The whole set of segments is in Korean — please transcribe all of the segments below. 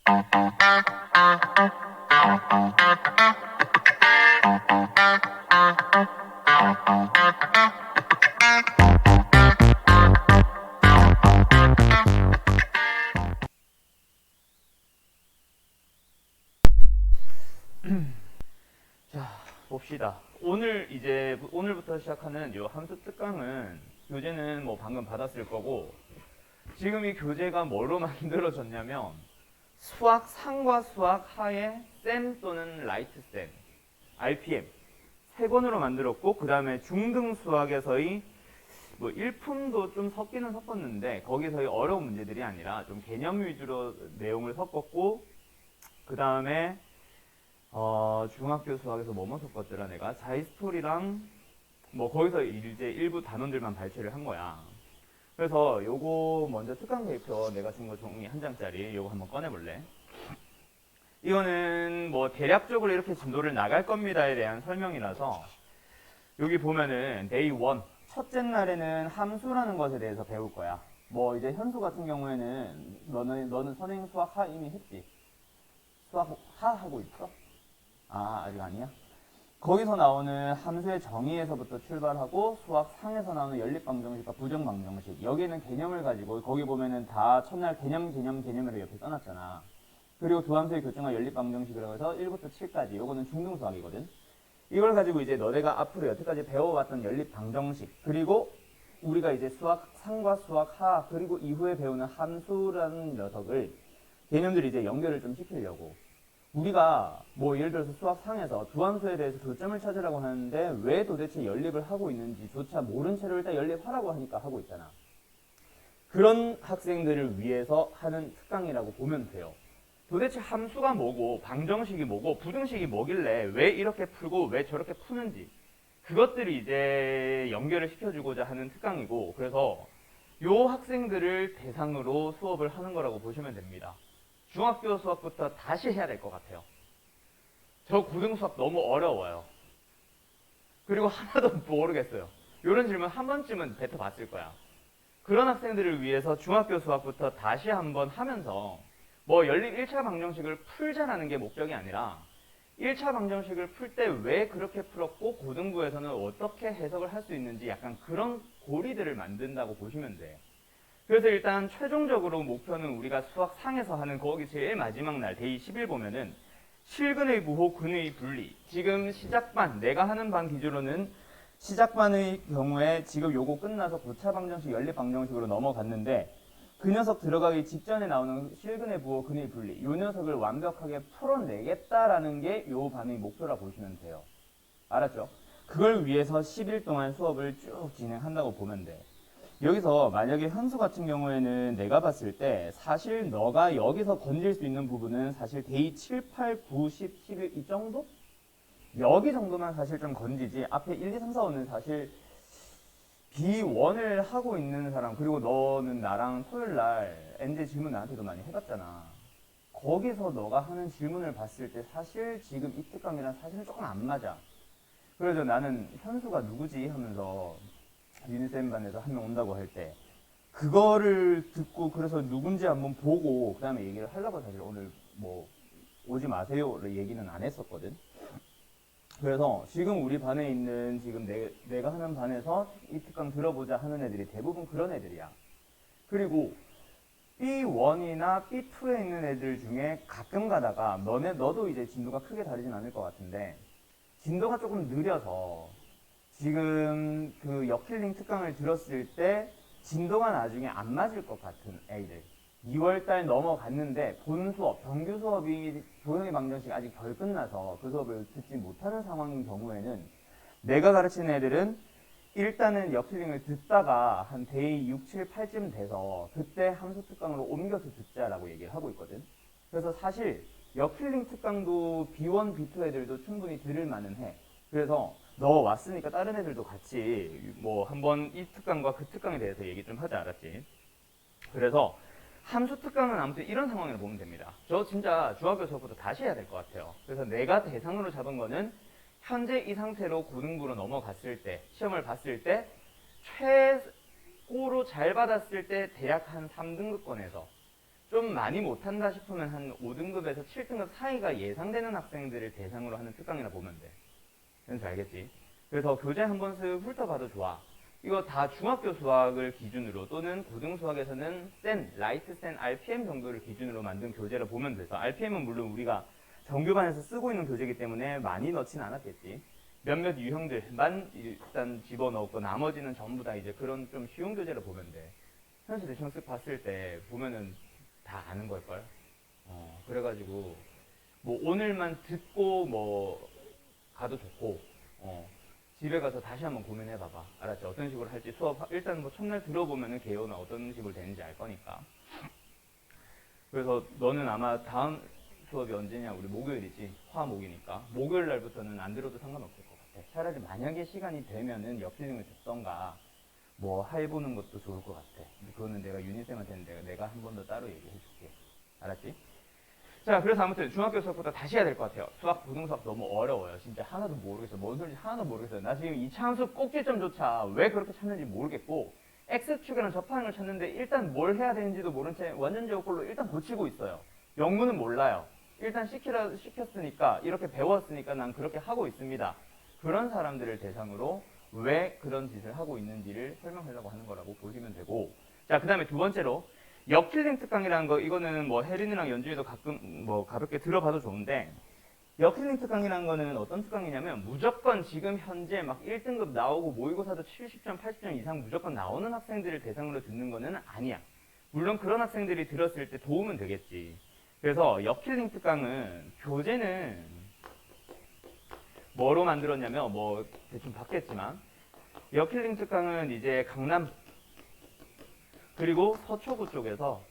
자, 봅시다. 오늘부터 시작하는 이 함수 특강은 교재는 뭐 방금 받았을 거고, 지금 이 교재가 뭐로 만들어졌냐면 수학 상과 수학 하의 쌤 또는 라이트 쌤, RPM 세 권으로 만들었고, 그 다음에 중등 수학에서의 뭐 일품도 좀 섞기는 섞었는데 거기서의 어려운 문제들이 아니라 좀 개념 위주로 내용을 섞었고, 그 다음에 중학교 수학에서 뭐뭐 섞었더라 내가 자이스토리랑 뭐 거기서 이제 일부 단원들만 발췌를 한 거야. 그래서 요거 먼저 특강 계획표 내가 준 거 종이 한 장짜리 요거 한번 꺼내볼래? 이거는 뭐 대략적으로 이렇게 진도를 나갈 겁니다에 대한 설명이라서, 여기 보면은 데이 1 첫째 날에는 함수라는 것에 대해서 배울 거야. 뭐 이제 현수 같은 경우에는 너는 선행 수학 하 이미 했지? 수학 하 하고 있어? 아, 아직 아니야? 거기서 나오는 함수의 정의에서부터 출발하고 수학 상에서 나오는 연립방정식과 부정방정식, 여기는 개념을 가지고 거기 보면은 다 첫날 개념으로 옆에 써놨잖아. 그리고 두 함수의 교정과 연립방정식이라고 해서 1부터 7까지 요거는 중등 수학이거든. 이걸 가지고 이제 너네가 앞으로 여태까지 배워왔던 연립방정식, 그리고 우리가 이제 수학 상과 수학 하, 그리고 이후에 배우는 함수라는 녀석을 개념들이 이제 연결을 좀 시키려고, 우리가 뭐 예를 들어서 수학 상에서 두 함수에 대해서 교점을 찾으라고 하는데 왜 도대체 연립을 하고 있는지조차 모른 채로 일단 연립하라고 하니까 하고 있잖아. 그런 학생들을 위해서 하는 특강이라고 보면 돼요. 도대체 함수가 뭐고 방정식이 뭐고 부등식이 뭐길래 왜 이렇게 풀고 왜 저렇게 푸는지, 그것들이 이제 연결을 시켜주고자 하는 특강이고, 그래서 요 학생들을 대상으로 수업을 하는 거라고 보시면 됩니다. 중학교 수학부터 다시 해야 될 것 같아요. 저 고등 수학 너무 어려워요. 그리고 하나도 모르겠어요. 이런 질문 한 번쯤은 뱉어봤을 거야. 그런 학생들을 위해서 중학교 수학부터 다시 한번 하면서 뭐 연립 1차 방정식을 풀자라는 게 목적이 아니라 1차 방정식을 풀 때 왜 그렇게 풀었고 고등부에서는 어떻게 해석을 할 수 있는지 약간 그런 고리들을 만든다고 보시면 돼. 그래서 일단 최종적으로 목표는 우리가 수학 상에서 하는 거기 제일 마지막 날 데이 10일 보면은 실근의 부호, 근의 분리. 지금 시작반, 내가 하는 반 기준으로는 시작반의 경우에 지금 요거 끝나서 고차 방정식, 연립 방정식으로 넘어갔는데, 그 녀석 들어가기 직전에 나오는 실근의 부호, 근의 분리, 요 녀석을 완벽하게 풀어내겠다라는 게 요 반의 목표라 보시면 돼요. 알았죠? 그걸 위해서 10일 동안 수업을 쭉 진행한다고 보면 돼. 여기서 만약에 현수 같은 경우에는 내가 봤을 때 사실 너가 여기서 건질 수 있는 부분은 사실 데이 7, 8, 9, 10, 11 이 정도? 여기 정도만 사실 좀 건지지, 앞에 1, 2, 3, 4, 5는 사실 B1을 하고 있는 사람, 그리고 너는 나랑 토요일날 NJ 질문 나한테도 많이 해봤잖아. 거기서 너가 하는 질문을 봤을 때 사실 지금 이 특강이랑 사실은 조금 안 맞아. 그래서 나는 현수가 누구지 하면서 유니쌤 반에서 한 명 온다고 할 때 그거를 듣고 그래서 누군지 한번 보고 그 다음에 얘기를 하려고 사실 오늘 뭐 오지 마세요 얘기는 안 했었거든. 그래서 지금 우리 반에 있는 지금 내가 하는 반에서 이 특강 들어보자 하는 애들이 대부분 그런 애들이야. 그리고 B1이나 B2에 있는 애들 중에 가끔 가다가 너도 이제 진도가 크게 다르진 않을 것 같은데 진도가 조금 느려서 지금 그 역힐링 특강을 들었을 때 진도가 나중에 안 맞을 것 같은 애들, 2월달 넘어갔는데 본 수업, 정규 수업이 조용히 방정식 아직 덜 끝나서 그 수업을 듣지 못하는 상황인 경우에는 내가 가르치는 애들은 일단은 역힐링을 듣다가 한 데이 6, 7, 8쯤 돼서 그때 함수 특강으로 옮겨서 듣자라고 얘기를 하고 있거든. 그래서 사실 역힐링 특강도 B1, B2 애들도 충분히 들을 만은 해. 그래서 너 왔으니까 다른 애들도 같이 뭐 한번 이 특강과 그 특강에 대해서 얘기 좀 하자, 알았지? 그래서 함수 특강은 아무튼 이런 상황으로 보면 됩니다. 저 진짜 중학교 수업부터 다시 해야 될 것 같아요. 그래서 내가 대상으로 잡은 거는 현재 이 상태로 고등부로 넘어갔을 때, 시험을 봤을 때 최고로 잘 받았을 때 대략 한 3등급권에서 좀 많이 못한다 싶으면 한 5등급에서 7등급 사이가 예상되는 학생들을 대상으로 하는 특강이라 보면 돼. 현수 알겠지? 그래서 교재 한 번씩 훑어봐도 좋아. 이거 다 중학교 수학을 기준으로 또는 고등 수학에서는 라이트 센, RPM 정도를 기준으로 만든 교재를 보면 돼서 RPM은 물론 우리가 정규반에서 쓰고 있는 교재이기 때문에 많이 넣진 않았겠지. 몇몇 유형들만 일단 집어넣고 나머지는 전부 다 이제 그런 좀 쉬운 교재를 보면 돼. 현수 대충 쓱 봤을 때 보면은 다 아는 걸걸. 그래가지고 뭐 오늘만 듣고 뭐 가도 좋고 집에 가서 다시 한번 고민해봐봐. 알았지? 어떤 식으로 할지 수업 일단 뭐 첫날 들어보면은 개요나 어떤 식으로 되는지 알 거니까. 그래서 너는 아마 다음 수업이 언제냐? 우리 목요일이지. 화목이니까. 목요일 날부터는 안 들어도 상관없을 것 같아. 차라리 만약에 시간이 되면은 역진행을 듣던가 뭐 해보는 것도 좋을 것 같아. 근데 그거는 내가 유니쌤한테는 내가 한 번 더 따로 얘기해줄게. 알았지? 자, 그래서 아무튼 중학교 수학보다 다시 해야 될 것 같아요. 수학, 고등수학 너무 어려워요. 진짜 하나도 모르겠어. 뭔 소리인지 하나도 모르겠어요. 나 지금 이차함수 꼭지점조차 왜 그렇게 찾는지 모르겠고 X축이랑 접하는 걸 찾는데 일단 뭘 해야 되는지도 모른 채 완전 제곱꼴로 일단 고치고 있어요. 영문은 몰라요. 일단 시켰으니까 이렇게 배웠으니까 난 그렇게 하고 있습니다. 그런 사람들을 대상으로 왜 그런 짓을 하고 있는지를 설명하려고 하는 거라고 보시면 되고, 자, 그 다음에 두 번째로 역힐링 특강이라는 거, 이거는 뭐 혜린이랑 연준이도 가끔 뭐 가볍게 들어봐도 좋은데, 역힐링 특강이라는 거는 어떤 특강이냐면 무조건 지금 현재 막 1등급 나오고 모의고사도 70점, 80점 이상 무조건 나오는 학생들을 대상으로 듣는 거는 아니야. 물론 그런 학생들이 들었을 때 도움은 되겠지. 그래서 역힐링 특강은 교재는 뭐로 만들었냐면 뭐 대충 봤겠지만 역힐링 특강은 이제 강남 그리고 서초구 쪽에서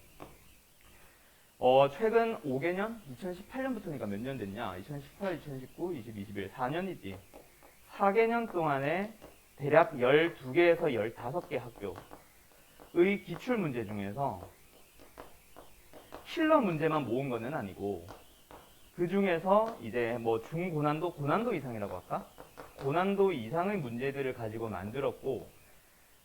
최근 5개년? 2018년부터니까 몇 년 됐냐? 2018, 2019, 20, 21, 4년이지. 4개년 동안에 대략 12개에서 15개 학교의 기출문제 중에서 킬러 문제만 모은 거는 아니고 그 중에서 이제 뭐 중고난도, 고난도 이상이라고 할까? 고난도 이상의 문제들을 가지고 만들었고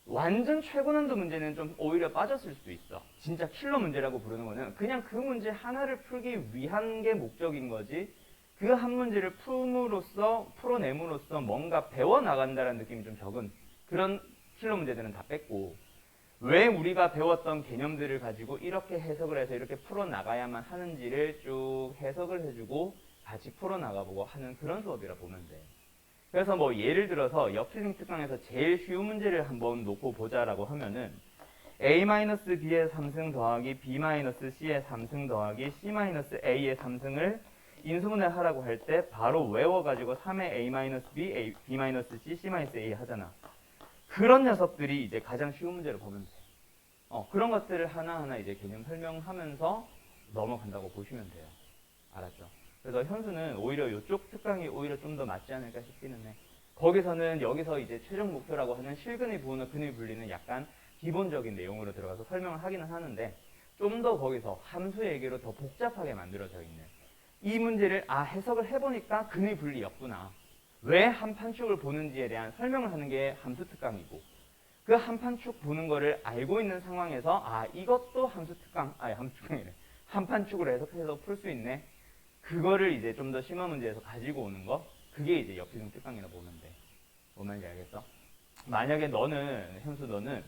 완전 최고난도 문제는 좀 오히려 빠졌을 수도 있어. 진짜 킬러 문제라고 부르는 거는 그냥 그 문제 하나를 풀기 위한 게 목적인 거지 그 한 문제를 풀어냄으로써 뭔가 배워나간다는 느낌이 좀 적은 그런 킬러 문제들은 다 뺐고 왜 우리가 배웠던 개념들을 가지고 이렇게 해석을 해서 이렇게 풀어나가야만 하는지를 쭉 해석을 해주고 같이 풀어나가보고 하는 그런 수업이라 보면 돼. 그래서 뭐 예를 들어서 역힐링 특강에서 제일 쉬운 문제를 한번 놓고 보자라고 하면은 A-B의 3승 더하기 B-C의 3승 더하기 C-A의 3승을 인수분해 하라고 할 때 바로 외워가지고 3의 A-B, B-C, C-A 하잖아. 그런 녀석들이 이제 가장 쉬운 문제를 보면 돼. 그런 것들을 하나하나 이제 개념 설명하면서 넘어간다고 보시면 돼요. 알았죠? 그래서 현수는 오히려 이쪽 특강이 오히려 좀 더 맞지 않을까 싶기는 해. 거기서는 여기서 이제 최종 목표라고 하는 실근의 부호나 근의 분리는 약간 기본적인 내용으로 들어가서 설명을 하기는 하는데 좀 더 거기서 함수 얘기로 더 복잡하게 만들어져 있는 이 문제를 해석을 해보니까 근의 분리였구나. 왜 한 판축을 보는지에 대한 설명을 하는 게 함수 특강이고 그 한 판축 보는 거를 알고 있는 상황에서 이것도 함수 특강이래. 한 판축으로 해석해서 풀 수 있네. 그거를 이제 좀 더 심화 문제에서 가지고 오는 거 그게 이제 역힐링 특강이라 보면 돼. 뭔 말인지 알겠어? 만약에 현수 너는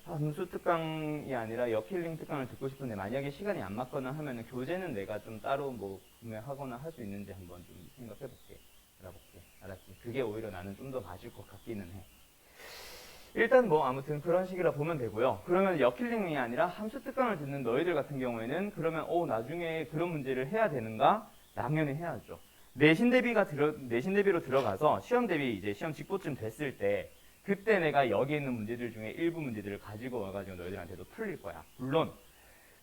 함수 특강이 아니라 역힐링 특강을 듣고 싶은데 만약에 시간이 안 맞거나 하면은 교재는 내가 좀 따로 뭐 구매하거나 할 수 있는지 한번 좀 생각해볼게. 알아볼게. 알았지? 그게 오히려 나는 좀 더 맞을 것 같기는 해. 일단 뭐 아무튼 그런 식이라 보면 되고요. 그러면 역힐링이 아니라 함수 특강을 듣는 너희들 같은 경우에는 그러면 나중에 그런 문제를 해야 되는가? 당연히 해야죠. 내신 대비로 들어가서 시험 대비 이제 시험 직보쯤 됐을 때 그때 내가 여기 있는 문제들 중에 일부 문제들을 가지고 와가지고 너희들한테도 풀릴 거야. 물론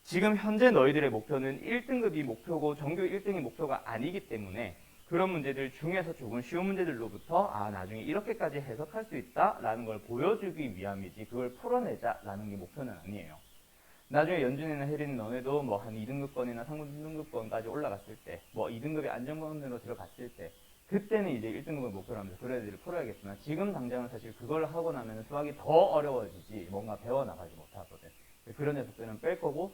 지금 현재 너희들의 목표는 1등급이 목표고 전교 1등이 목표가 아니기 때문에 그런 문제들 중에서 조금 쉬운 문제들로부터 나중에 이렇게까지 해석할 수 있다라는 걸 보여주기 위함이지 그걸 풀어내자라는 게 목표는 아니에요. 나중에 연준이나 혜린 너네도 뭐 한 2등급권이나 3등급권까지 올라갔을 때 뭐 2등급의 안정권으로 들어갔을 때 그때는 이제 1등급을 목표로 하면서 그런 애들을 풀어야겠지만 지금 당장은 사실 그걸 하고 나면 수학이 더 어려워지지 뭔가 배워나가지 못하거든. 그런 녀석들은 뺄 거고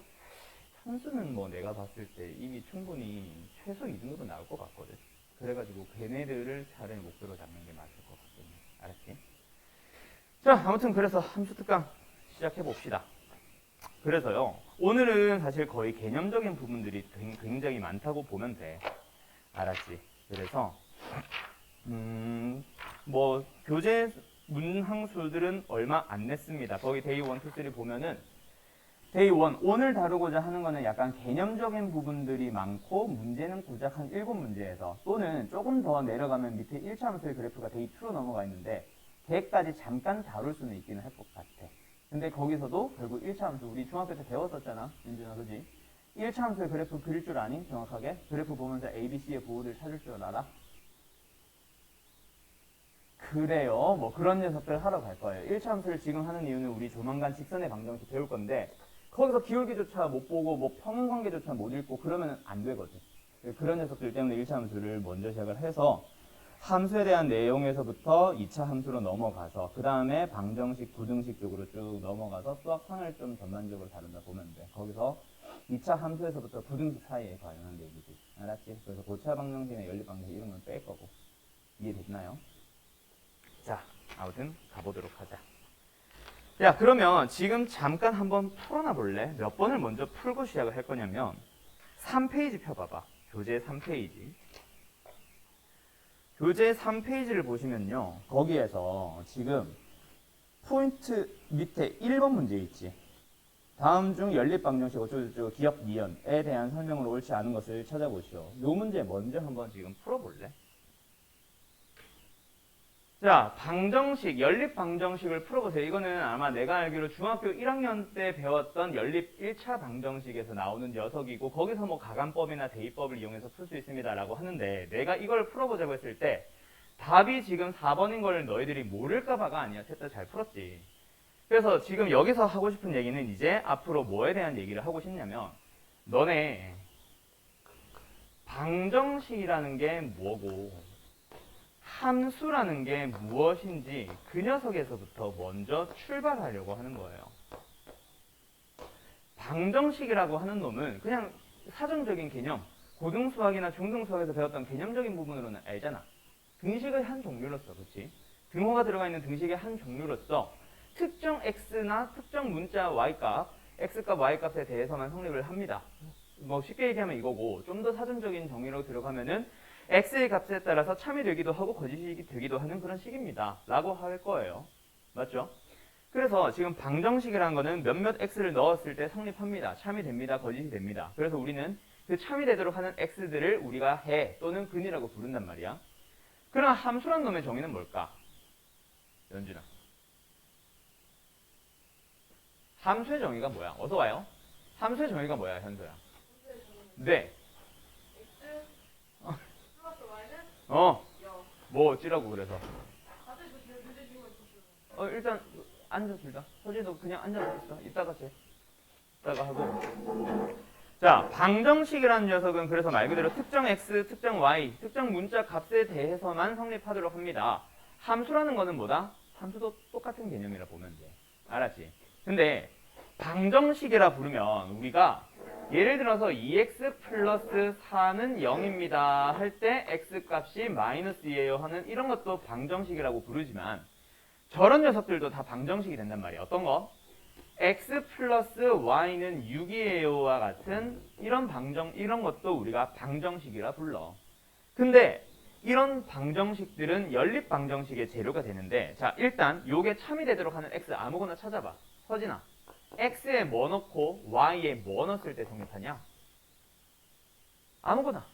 나왔을 때 이미 충분히 최소 2등급은 나올 것 같거든. 그래가지고 걔네들을 차라리 목표로 잡는 게 맞을 것 같거든. 알았지? 자, 아무튼 그래서 함수 특강 시작해 봅시다. 그래서요, 오늘은 사실 거의 개념적인 부분들이 굉장히 많다고 보면 돼. 알았지? 그래서 뭐 교재 문항수들은 얼마 안 냈습니다. 거기 데이 1, 2, 3 보면은 데이 1, 오늘 다루고자 하는 거는 약간 개념적인 부분들이 많고 문제는 고작 한 7문제에서 또는 조금 더 내려가면 밑에 1차 함수의 그래프가 데이 2로 넘어가 있는데 걔까지 잠깐 다룰 수는 있기는 할 것 같아. 근데 거기서도 결국 1차 함수 우리 중학교 때 배웠었잖아. 윤준아, 그지? 1차 함수의 그래프 그릴 줄 아니? 정확하게? 그래프 보면서 A, B, C의 부호를 찾을 줄 알아? 그래요. 뭐 그런 녀석들 하러 갈 거예요. 1차 함수를 지금 하는 이유는 우리 조만간 직선의 방정식 배울 건데 거기서 기울기조차 못 보고 뭐 평행관계조차 못 읽고 그러면 안 되거든. 그런 녀석들 때문에 1차 함수를 먼저 시작을 해서 함수에 대한 내용에서부터 2차 함수로 넘어가서 그 다음에 방정식, 부등식 쪽으로 쭉 넘어가서 수학상을 좀 전반적으로 다룬다 보면 돼. 거기서 2차 함수에서부터 부등식 사이에 관련한 얘기지. 알았지? 그래서 고차 방정식이나 연립 방정식 이런 건 뺄 거고. 이해됐나요? 자, 아무튼 가보도록 하자. 야, 그러면 지금 잠깐 한번 풀어놔 볼래? 몇 번을 먼저 풀고 시작을 할 거냐면 3페이지 펴봐봐. 교재 3페이지. 교재 3페이지를 보시면요. 거기에서 지금 포인트 밑에 1번 문제 있지. 다음 중 연립방정식 어쩌고저쩌고 기억 니은에 대한 설명으로 옳지 않은 것을 찾아보시오. 요 문제 먼저 한번 지금 풀어볼래? 자, 방정식, 연립 방정식을 풀어보세요. 이거는 아마 내가 알기로 중학교 1학년 때 배웠던 연립 1차 방정식에서 나오는 녀석이고 거기서 뭐 가간법이나 대입법을 이용해서 풀 수 있습니다라고 하는데 내가 이걸 풀어보자고 했을 때 답이 지금 4번인 걸 너희들이 모를까봐가 아니야. 셋 다 잘 풀었지. 그래서 지금 여기서 하고 싶은 얘기는 이제 앞으로 뭐에 대한 얘기를 하고 싶냐면 너네 방정식이라는 게 뭐고 함수라는 게 무엇인지 그 녀석에서부터 먼저 출발하려고 하는 거예요. 방정식이라고 하는 놈은 그냥 사전적인 개념, 고등수학이나 중등수학에서 배웠던 개념적인 부분으로는 알잖아. 등식의 한 종류로서, 그렇지? 등호가 들어가 있는 등식의 한 종류로서 특정 x나 특정 문자 y값, x값, y값에 대해서만 성립을 합니다. 뭐 쉽게 얘기하면 이거고 좀 더 사전적인 정의로 들어가면은 x의 값에 따라서 참이 되기도 하고 거짓이 되기도 하는 그런 식입니다. 라고 할 거예요. 맞죠? 그래서 지금 방정식이라는 거는 몇몇 x를 넣었을 때 성립합니다. 참이 됩니다. 거짓이 됩니다. 그래서 우리는 그 참이 되도록 하는 x들을 우리가 해 또는 근이라고 부른단 말이야. 그러나 함수란 놈의 정의는 뭘까? 연준아. 함수의 정의가 뭐야? 어서 와요. 함수의 정의가 뭐야, 현서야? 네. 뭐 어찌라고 그래서? 일단 앉아 둘 다. 서진도 그냥 앉아서 있어. 이따가 하고. 자, 방정식이라는 녀석은 그래서 말 그대로 특정 x, 특정 y, 특정 문자 값에 대해서만 성립하도록 합니다. 함수라는 거는 뭐다? 함수도 똑같은 개념이라 보면 돼. 알았지? 근데 방정식이라 부르면 우리가 예를 들어서 2x 플러스 4는 0입니다 할 때 x값이 마이너스이에요 하는 이런 것도 방정식이라고 부르지만 저런 녀석들도 다 방정식이 된단 말이에요. 어떤 거? x 플러스 y는 6이에요와 같은 이런 것도 우리가 방정식이라 불러. 근데 이런 방정식들은 연립 방정식의 재료가 되는데 자, 일단 요게 참이 되도록 하는 x 아무거나 찾아봐. 서진아. x에 뭐 넣고 y에 뭐 넣었을 때 성립하냐? 아무거나.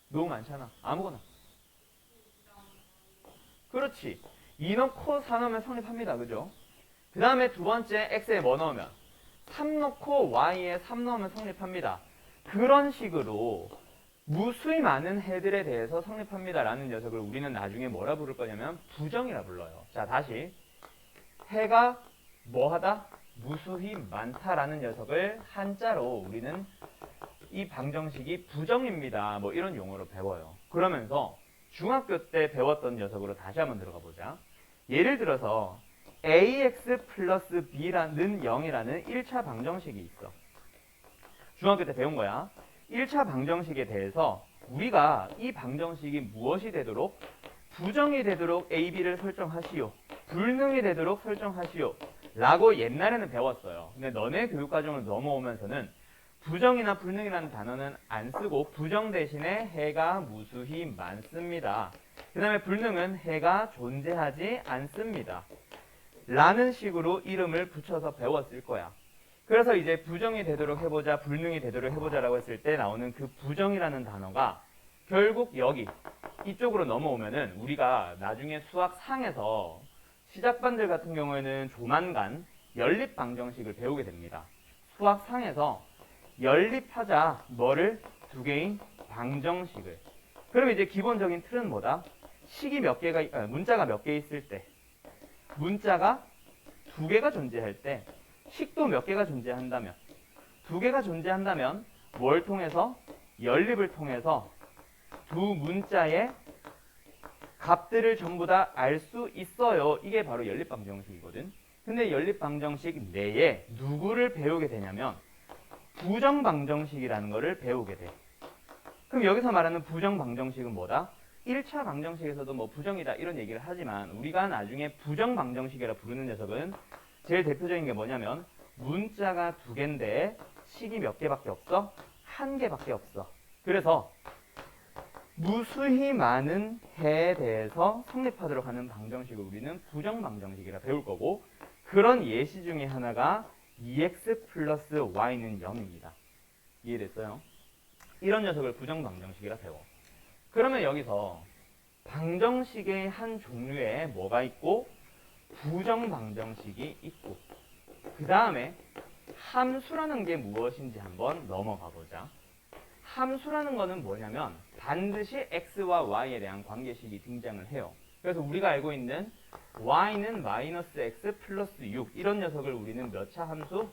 너무 많잖아. 아무거나. 그렇지. 2 넣고 4 넣으면 성립합니다. 그죠? 그 다음에 두 번째 x에 뭐 넣으면 3 넣고 y에 3 넣으면 성립합니다. 그런 식으로 무수히 많은 해들에 대해서 성립합니다. 라는 녀석을 우리는 나중에 뭐라 부를 거냐면 부정이라 불러요. 자, 다시. 해가 뭐하다? 무수히 많다라는 녀석을 한자로 우리는 이 방정식이 부정입니다. 뭐 이런 용어로 배워요. 그러면서 중학교 때 배웠던 녀석으로 다시 한번 들어가 보자. 예를 들어서 ax 플러스 b라는 0이라는 1차 방정식이 있어. 중학교 때 배운 거야. 1차 방정식에 대해서 우리가 이 방정식이 무엇이 되도록 부정이 되도록 a, b를 설정하시오. 불능이 되도록 설정하시오. 라고 옛날에는 배웠어요. 근데 너네 교육과정을 넘어오면서는 부정이나 불능이라는 단어는 안 쓰고 부정 대신에 해가 무수히 많습니다. 그 다음에 불능은 해가 존재하지 않습니다. 라는 식으로 이름을 붙여서 배웠을 거야. 그래서 이제 부정이 되도록 해보자, 불능이 되도록 해보자라고 했을 때 나오는 그 부정이라는 단어가 결국 여기 이쪽으로 넘어오면은 우리가 나중에 수학 상에서 시작반들 같은 경우에는 조만간 연립 방정식을 배우게 됩니다. 수학 상에서 연립하자 뭐를? 두 개의 방정식을. 그럼 이제 기본적인 틀은 뭐다? 식이 몇 개가, 문자가 몇 개 있을 때, 문자가 두 개가 존재할 때, 식도 몇 개가 존재한다면, 두 개가 존재한다면 뭘 통해서? 연립을 통해서 두 문자의 값들을 전부 다 알 수 있어요. 이게 바로 연립 방정식이거든. 근데 연립 방정식 내에 누구를 배우게 되냐면 부정 방정식이라는 거를 배우게 돼. 그럼 여기서 말하는 부정 방정식은 뭐다? 1차 방정식에서도 뭐 부정이다 이런 얘기를 하지만 우리가 나중에 부정 방정식이라 부르는 녀석은 제일 대표적인 게 뭐냐면 문자가 두 개인데 식이 몇 개밖에 없어? 한 개밖에 없어. 그래서 무수히 많은 해에 대해서 성립하도록 하는 방정식을 우리는 부정 방정식이라 배울 거고, 그런 예시 중에 하나가 2x 플러스 y는 0입니다. 이해됐어요? 이런 녀석을 부정 방정식이라 배워. 그러면 여기서 방정식의 한 종류에 뭐가 있고 부정 방정식이 있고, 그 다음에 함수라는 게 무엇인지 한번 넘어가 보자. 함수라는 거는 뭐냐면 반드시 x와 y에 대한 관계식이 등장을 해요. 그래서 우리가 알고 있는 y는 마이너스 x 플러스 6 이런 녀석을 우리는 몇 차 함수?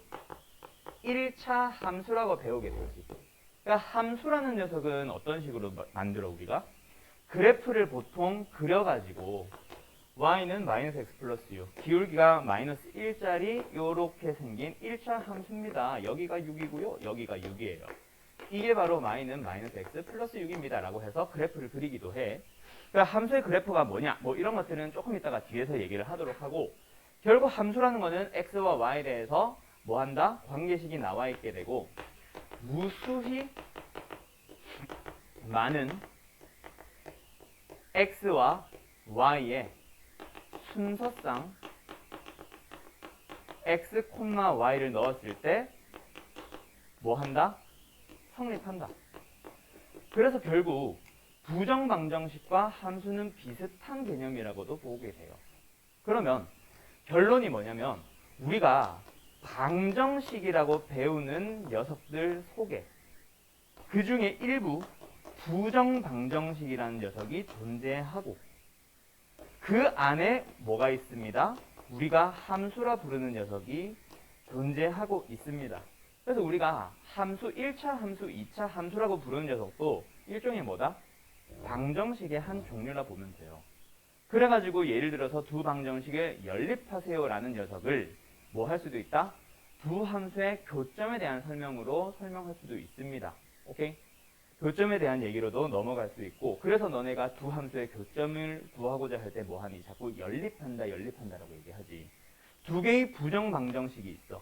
1차 함수라고 배우게 되지. 그러니까 함수라는 녀석은 어떤 식으로 만들어 우리가? 그래프를 보통 그려가지고 y는 마이너스 x 플러스 6 기울기가 마이너스 1짜리 요렇게 생긴 1차 함수입니다. 여기가 6이고요. 여기가 6이에요. 이게 바로 y는 마이너스 x 플러스 6입니다. 라고 해서 그래프를 그리기도 해. 그러니까 함수의 그래프가 뭐냐? 뭐 이런 것들은 조금 이따가 뒤에서 얘기를 하도록 하고, 결국 함수라는 거는 x와 y에 대해서 뭐 한다? 관계식이 나와 있게 되고, 무수히 많은 x와 y의 순서상 x, y를 넣었을 때 뭐 한다? 성립한다. 그래서 결국 부정 방정식과 함수는 비슷한 개념이라고도 보게 돼요. 그러면 결론이 뭐냐면 우리가 방정식이라고 배우는 녀석들 속에 그 중에 일부 부정 방정식이라는 녀석이 존재하고 그 안에 뭐가 있습니다? 우리가 함수라 부르는 녀석이 존재하고 있습니다. 그래서 우리가 함수 1차 함수, 2차 함수라고 부르는 녀석도 일종의 뭐다? 방정식의 한 종류라 보면 돼요. 그래가지고 예를 들어서 두 방정식을 연립하세요 라는 녀석을 뭐 할 수도 있다? 두 함수의 교점에 대한 설명으로 설명할 수도 있습니다. 오케이? 교점에 대한 얘기로도 넘어갈 수 있고, 그래서 너네가 두 함수의 교점을 구하고자 할 때 뭐하니? 자꾸 연립한다라고 얘기하지. 두 개의 부정 방정식이 있어.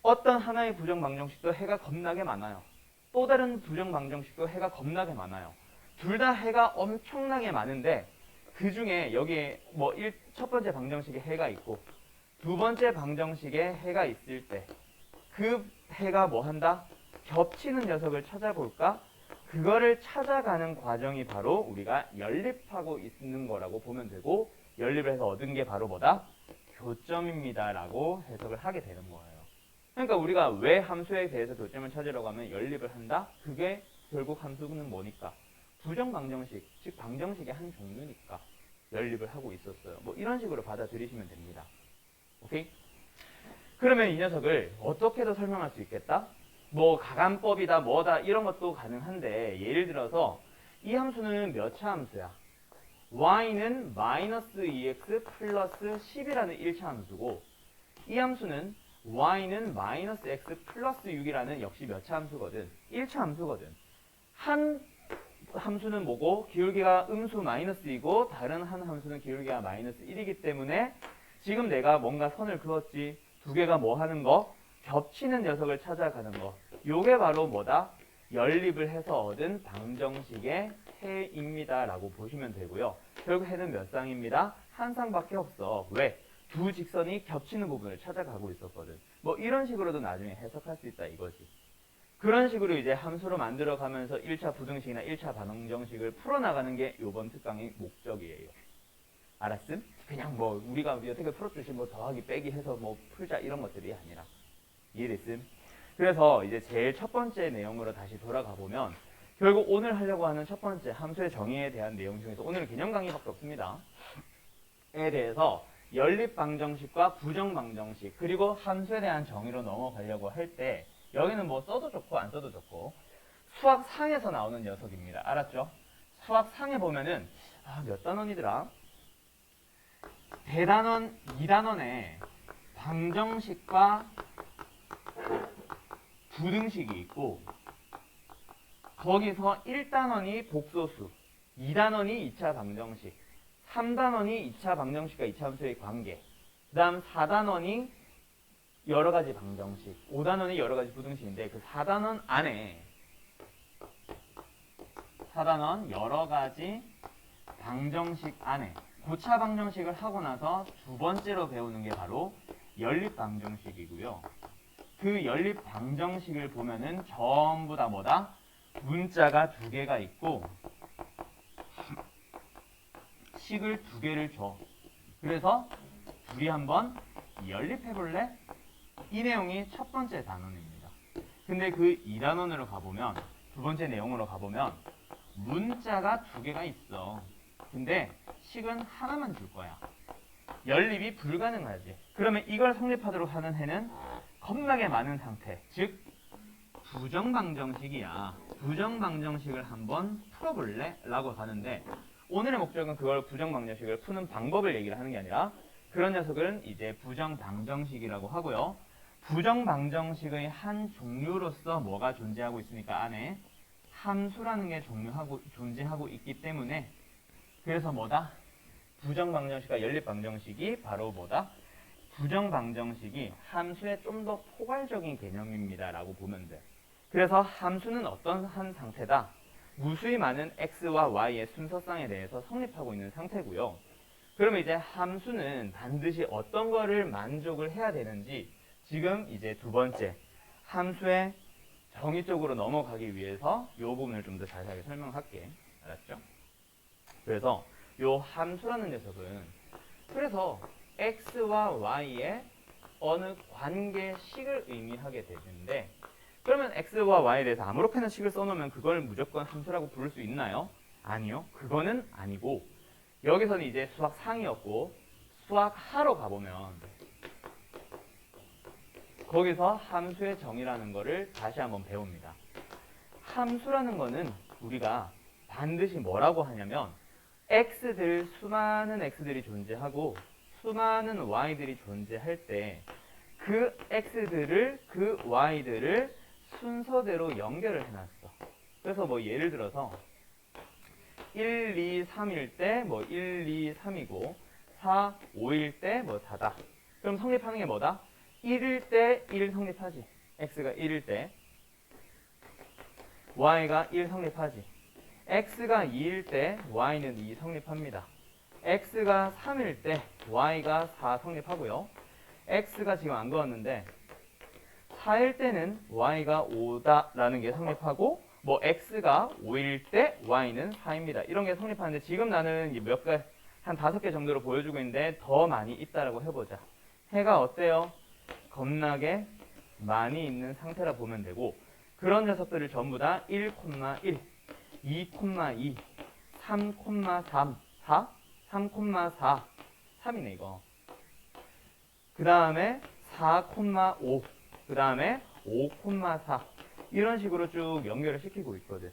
어떤 하나의 부정 방정식도 해가 겁나게 많아요. 또 다른 부정 방정식도 해가 겁나게 많아요. 둘 다 해가 엄청나게 많은데 그 중에 여기에 뭐 첫 번째 방정식에 해가 있고 두 번째 방정식에 해가 있을 때 그 해가 뭐 한다? 겹치는 녀석을 찾아볼까? 그거를 찾아가는 과정이 바로 우리가 연립하고 있는 거라고 보면 되고, 연립을 해서 얻은 게 바로 뭐다? 교점입니다 라고 해석을 하게 되는 거예요. 그러니까 우리가 왜 함수에 대해서 교점을 찾으려고 하면 연립을 한다? 그게 결국 함수는 뭐니까? 부정 방정식, 즉 방정식의 한 종류니까 연립을 하고 있었어요. 뭐 이런 식으로 받아들이시면 됩니다. 오케이? 그러면 이 녀석을 어떻게 더 설명할 수 있겠다? 뭐 가간법이다 뭐다 이런 것도 가능한데, 예를 들어서 이 함수는 몇 차 함수야? y는 마이너스 2x 플러스 10이라는 1차 함수고, 이 함수는 y는 마이너스 x 플러스 6이라는 역시 몇 차 함수거든? 1차 함수거든. 한 함수는 뭐고 기울기가 음수 마이너스이고 다른 한 함수는 기울기가 마이너스 1이기 때문에 지금 내가 뭔가 선을 그었지. 두 개가 뭐 하는 거? 겹치는 녀석을 찾아가는 거. 요게 바로 뭐다? 연립을 해서 얻은 방정식의 해입니다. 라고 보시면 되고요. 결국 해는 몇 쌍입니다? 한 쌍밖에 없어. 왜? 두 직선이 겹치는 부분을 찾아가고 있었거든. 뭐 이런 식으로도 나중에 해석할 수 있다 이거지. 그런 식으로 이제 함수로 만들어가면서 1차 부등식이나 1차 방정식을 풀어나가는 게 이번 특강의 목적이에요. 알았음? 그냥 뭐 우리가 여태까지 풀었듯이 뭐 더하기 빼기 해서 뭐 풀자 이런 것들이 아니라. 이해됐음? 그래서 이제 제일 첫 번째 내용으로 다시 돌아가 보면 결국 오늘 하려고 하는 첫 번째 함수의 정의에 대한 내용 중에서 오늘은 개념 강의밖에 없습니다. 에 대해서 연립 방정식과 부정 방정식 그리고 함수에 대한 정의로 넘어가려고 할 때 여기는 뭐 써도 좋고 안 써도 좋고 수학 상에서 나오는 녀석입니다. 알았죠? 수학 상에 보면은 몇 단원이더라? 대단원 2단원에 방정식과 부등식이 있고 거기서 1단원이 복소수, 2단원이 2차 방정식, 3단원이 2차 방정식과 2차 함수의 관계, 그 다음 4단원이 여러 가지 방정식, 5단원이 여러 가지 부등식인데 그 4단원 안에 4단원 여러 가지 방정식 안에 고차 방정식을 하고 나서 두 번째로 배우는 게 바로 연립 방정식이고요. 그 연립 방정식을 보면은 전부 다 뭐다? 문자가 두 개가 있고 식을 두 개를 줘. 그래서 둘이 한번 연립해 볼래? 이 내용이 첫 번째 단원입니다. 근데 그 2단원으로 가보면 두 번째 내용으로 가보면 문자가 두 개가 있어. 근데 식은 하나만 줄 거야. 연립이 불가능하지. 그러면 이걸 성립하도록 하는 해는 겁나게 많은 상태. 즉 부정방정식이야. 부정방정식을 한번 풀어볼래? 라고 가는데 오늘의 목적은 그걸 부정방정식을 푸는 방법을 얘기를 하는 게 아니라 그런 녀석은 이제 부정방정식이라고 하고요. 부정방정식의 한 종류로서 뭐가 존재하고 있으니까 안에 함수라는 게 존재하고 있기 때문에 그래서 뭐다? 부정방정식과 연립방정식이 바로 뭐다? 부정방정식이 함수의 좀 더 포괄적인 개념입니다. 라고 보면 돼. 그래서 함수는 어떤 한 상태다? 무수히 많은 x와 y의 순서쌍에 대해서 성립하고 있는 상태고요. 그러면 이제 함수는 반드시 어떤 거를 만족을 해야 되는지 지금 이제 두 번째 함수의 정의 쪽으로 넘어가기 위해서 이 부분을 좀 더 자세하게 설명할게. 알았죠? 그래서 이 함수라는 녀석은 그래서 x와 y의 어느 관계식을 의미하게 되는데 그러면 x와 y에 대해서 아무렇게나 식을 써놓으면 그걸 무조건 함수라고 부를 수 있나요? 아니요. 그거는 아니고 여기서는 이제 수학 상이었고 수학 하로 가보면 거기서 함수의 정의라는 거를 다시 한번 배웁니다. 함수라는 거는 우리가 반드시 뭐라고 하냐면 x들, 수많은 x들이 존재하고 수많은 y들이 존재할 때 그 x들을, 그 y들을 순서대로 연결을 해놨어. 그래서 뭐 예를 들어서 1, 2, 3일 때 뭐 1, 2, 3이고 4, 5일 때 뭐 4다. 그럼 성립하는 게 뭐다? 1일 때 1 성립하지. x가 1일 때 y가 1 성립하지. x가 2일 때 y는 2 성립합니다. x가 3일 때 y가 4 성립하고요. x가 지금 안 그었는데 4일 때는 y가 5다라는 게 성립하고 뭐 x가 5일 때 y는 4입니다. 이런 게 성립하는데 지금 나는 몇 개, 한 5개 정도로 보여주고 있는데 더 많이 있다라고 해보자. 해가 어때요? 겁나게 많이 있는 상태라 보면 되고 그런 녀석들을 전부 다 1,1, 2,2, 3,3, 4, 3,4, 3이네 이거. 그 다음에 4,5, 그 다음에 5,4 이런 식으로 쭉 연결을 시키고 있거든.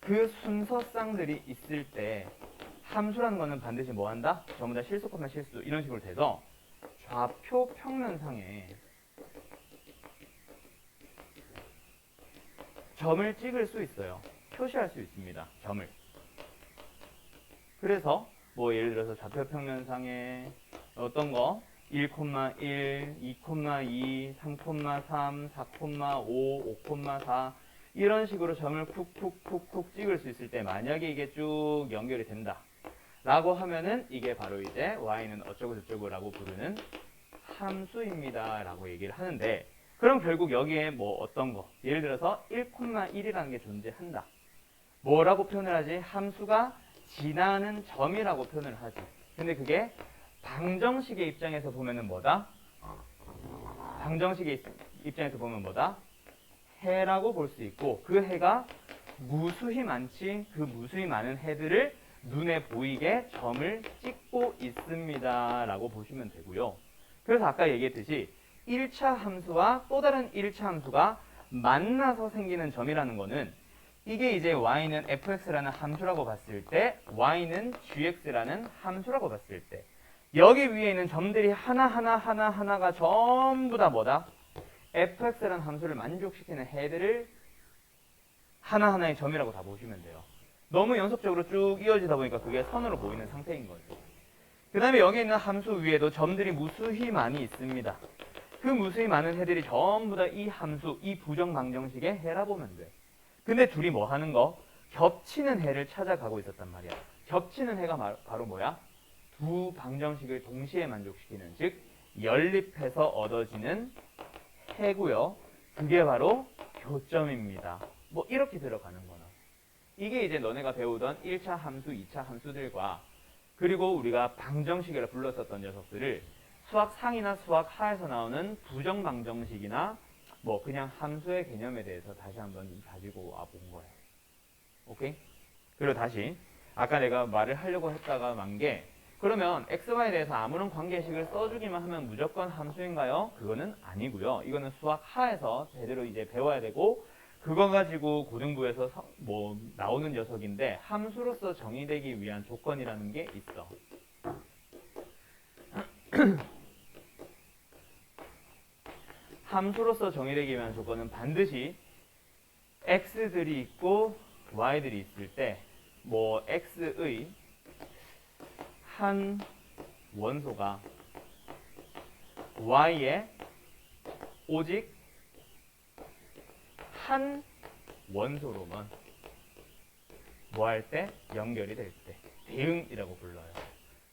그 순서쌍들이 있을 때 함수라는 거는 반드시 뭐 한다? 전부 다 실수, 실수 이런 식으로 돼서 좌표 평면상에 점을 찍을 수 있어요. 표시할 수 있습니다. 점을. 그래서 뭐 예를 들어서 좌표평면상에 어떤 거 1,1, 2,2, 3,3, 4,5, 5,4 이런 식으로 점을 푹푹푹푹 찍을 수 있을 때 만약에 이게 쭉 연결이 된다 라고 하면은 이게 바로 이제 y는 어쩌고 저쩌고라고 부르는 함수입니다 라고 얘기를 하는데, 그럼 결국 여기에 뭐 어떤 거 예를 들어서 1,1이라는 게 존재한다. 뭐라고 표현을 하지? 함수가 지나는 점이라고 표현을 하지. 근데 그게 방정식의 입장에서 보면은 뭐다? 방정식의 입장에서 보면 뭐다? 해라고 볼 수 있고, 그 해가 무수히 많지, 그 무수히 많은 해들을 눈에 보이게 점을 찍고 있습니다 라고 보시면 되고요. 그래서 아까 얘기했듯이 1차 함수와 또 다른 1차 함수가 만나서 생기는 점이라는 거는 이게 이제 y는 fx라는 함수라고 봤을 때, y는 gx라는 함수라고 봤을 때, 여기 위에 있는 점들이 하나가 전부 다 뭐다? fx라는 함수를 만족시키는 해들을 하나하나의 점이라고 다 보시면 돼요. 너무 연속적으로 쭉 이어지다 보니까 그게 선으로 보이는 상태인 거죠. 그 다음에 여기 있는 함수 위에도 점들이 무수히 많이 있습니다. 그 무수히 많은 해들이 전부 다 이 함수, 이 부정방정식의 해라 보면 돼. 근데 둘이 뭐 하는 거? 겹치는 해를 찾아가고 있었단 말이야. 겹치는 해가 바로 뭐야? 두 방정식을 동시에 만족시키는, 즉 연립해서 얻어지는 해고요. 그게 바로 교점입니다. 뭐 이렇게 들어가는 거나. 이게 이제 너네가 배우던 1차 함수, 2차 함수들과 그리고 우리가 방정식이라 불렀었던 녀석들을 수학 상이나 수학 하에서 나오는 부정방정식이나 뭐 그냥 함수의 개념에 대해서 다시 한번 가지고 와 본 거예요. 오케이? 그리고 다시 아까 내가 말을 하려고 했다가 만 게, 그러면 xy에 대해서 아무런 관계식을 써주기만 하면 무조건 함수인가요? 그거는 아니고요. 이거는 수학 하에서 제대로 이제 배워야 되고, 그거 가지고 고등부에서 뭐 나오는 녀석인데 함수로서 정의되기 위한 조건이라는 게 있어. 함수로서 정의되기 위한 조건은 반드시 x들이 있고 y들이 있을 때, 뭐 x의 한 원소가 y의 오직 한 원소로만 뭐 할 때? 연결이 될 때 대응이라고 불러요.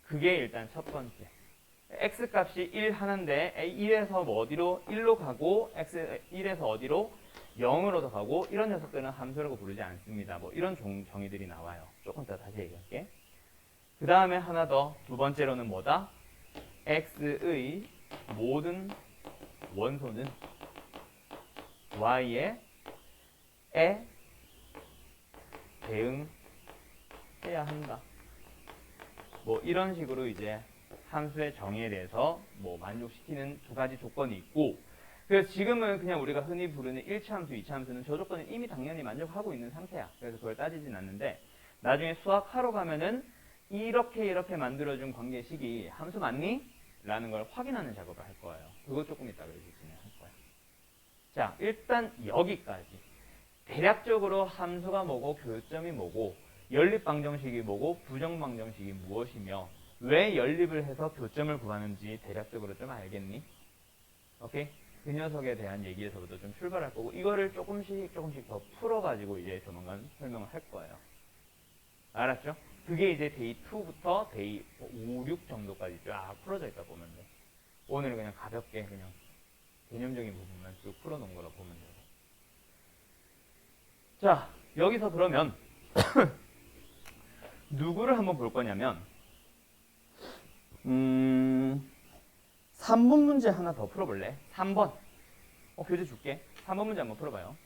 그게 일단 첫 번째. x 값이 1 하나인데 1에서 뭐 어디로? 1로 가고 x 1에서 어디로? 0으로도 가고, 이런 녀석들은 함수라고 부르지 않습니다. 뭐 이런 정의들이 나와요. 조금 더 다시 얘기할게. 그 다음에 하나 더, 두 번째로는 뭐다? x의 모든 원소는 y의 대응해야 한다. 뭐 이런 식으로 이제 함수의 정의에 대해서 뭐 만족시키는 두 가지 조건이 있고, 그래서 지금은 그냥 우리가 흔히 부르는 1차 함수, 2차 함수는 저 조건은 이미 당연히 만족하고 있는 상태야. 그래서 그걸 따지진 않는데, 나중에 수학하러 가면은 이렇게 만들어준 관계식이 함수 맞니? 라는 걸 확인하는 작업을 할 거예요. 그거 조금 이따가 이렇게 진행할 거야. 자, 일단 여기까지. 대략적으로 함수가 뭐고 교점이 뭐고 연립방정식이 뭐고 부정방정식이 무엇이며 왜 연립을 해서 교점을 구하는지 대략적으로 좀 알겠니? 오케이? 그 녀석에 대한 얘기에서부터 좀 출발할 거고, 이거를 조금씩 더 풀어가지고 이제 조만간 설명을 할 거예요. 알았죠? 그게 이제 데이 2부터 데이 5, 6 정도까지 쫙 풀어져 있다 보면 돼. 오늘은 그냥 가볍게 그냥 개념적인 부분만 쭉 풀어놓은 거라 보면 돼요. 자, 여기서 그러면 누구를 한번 볼 거냐면 3번 문제 하나 더 풀어볼래? 3번. 교재 줄게. 3번 문제 한번 풀어봐요.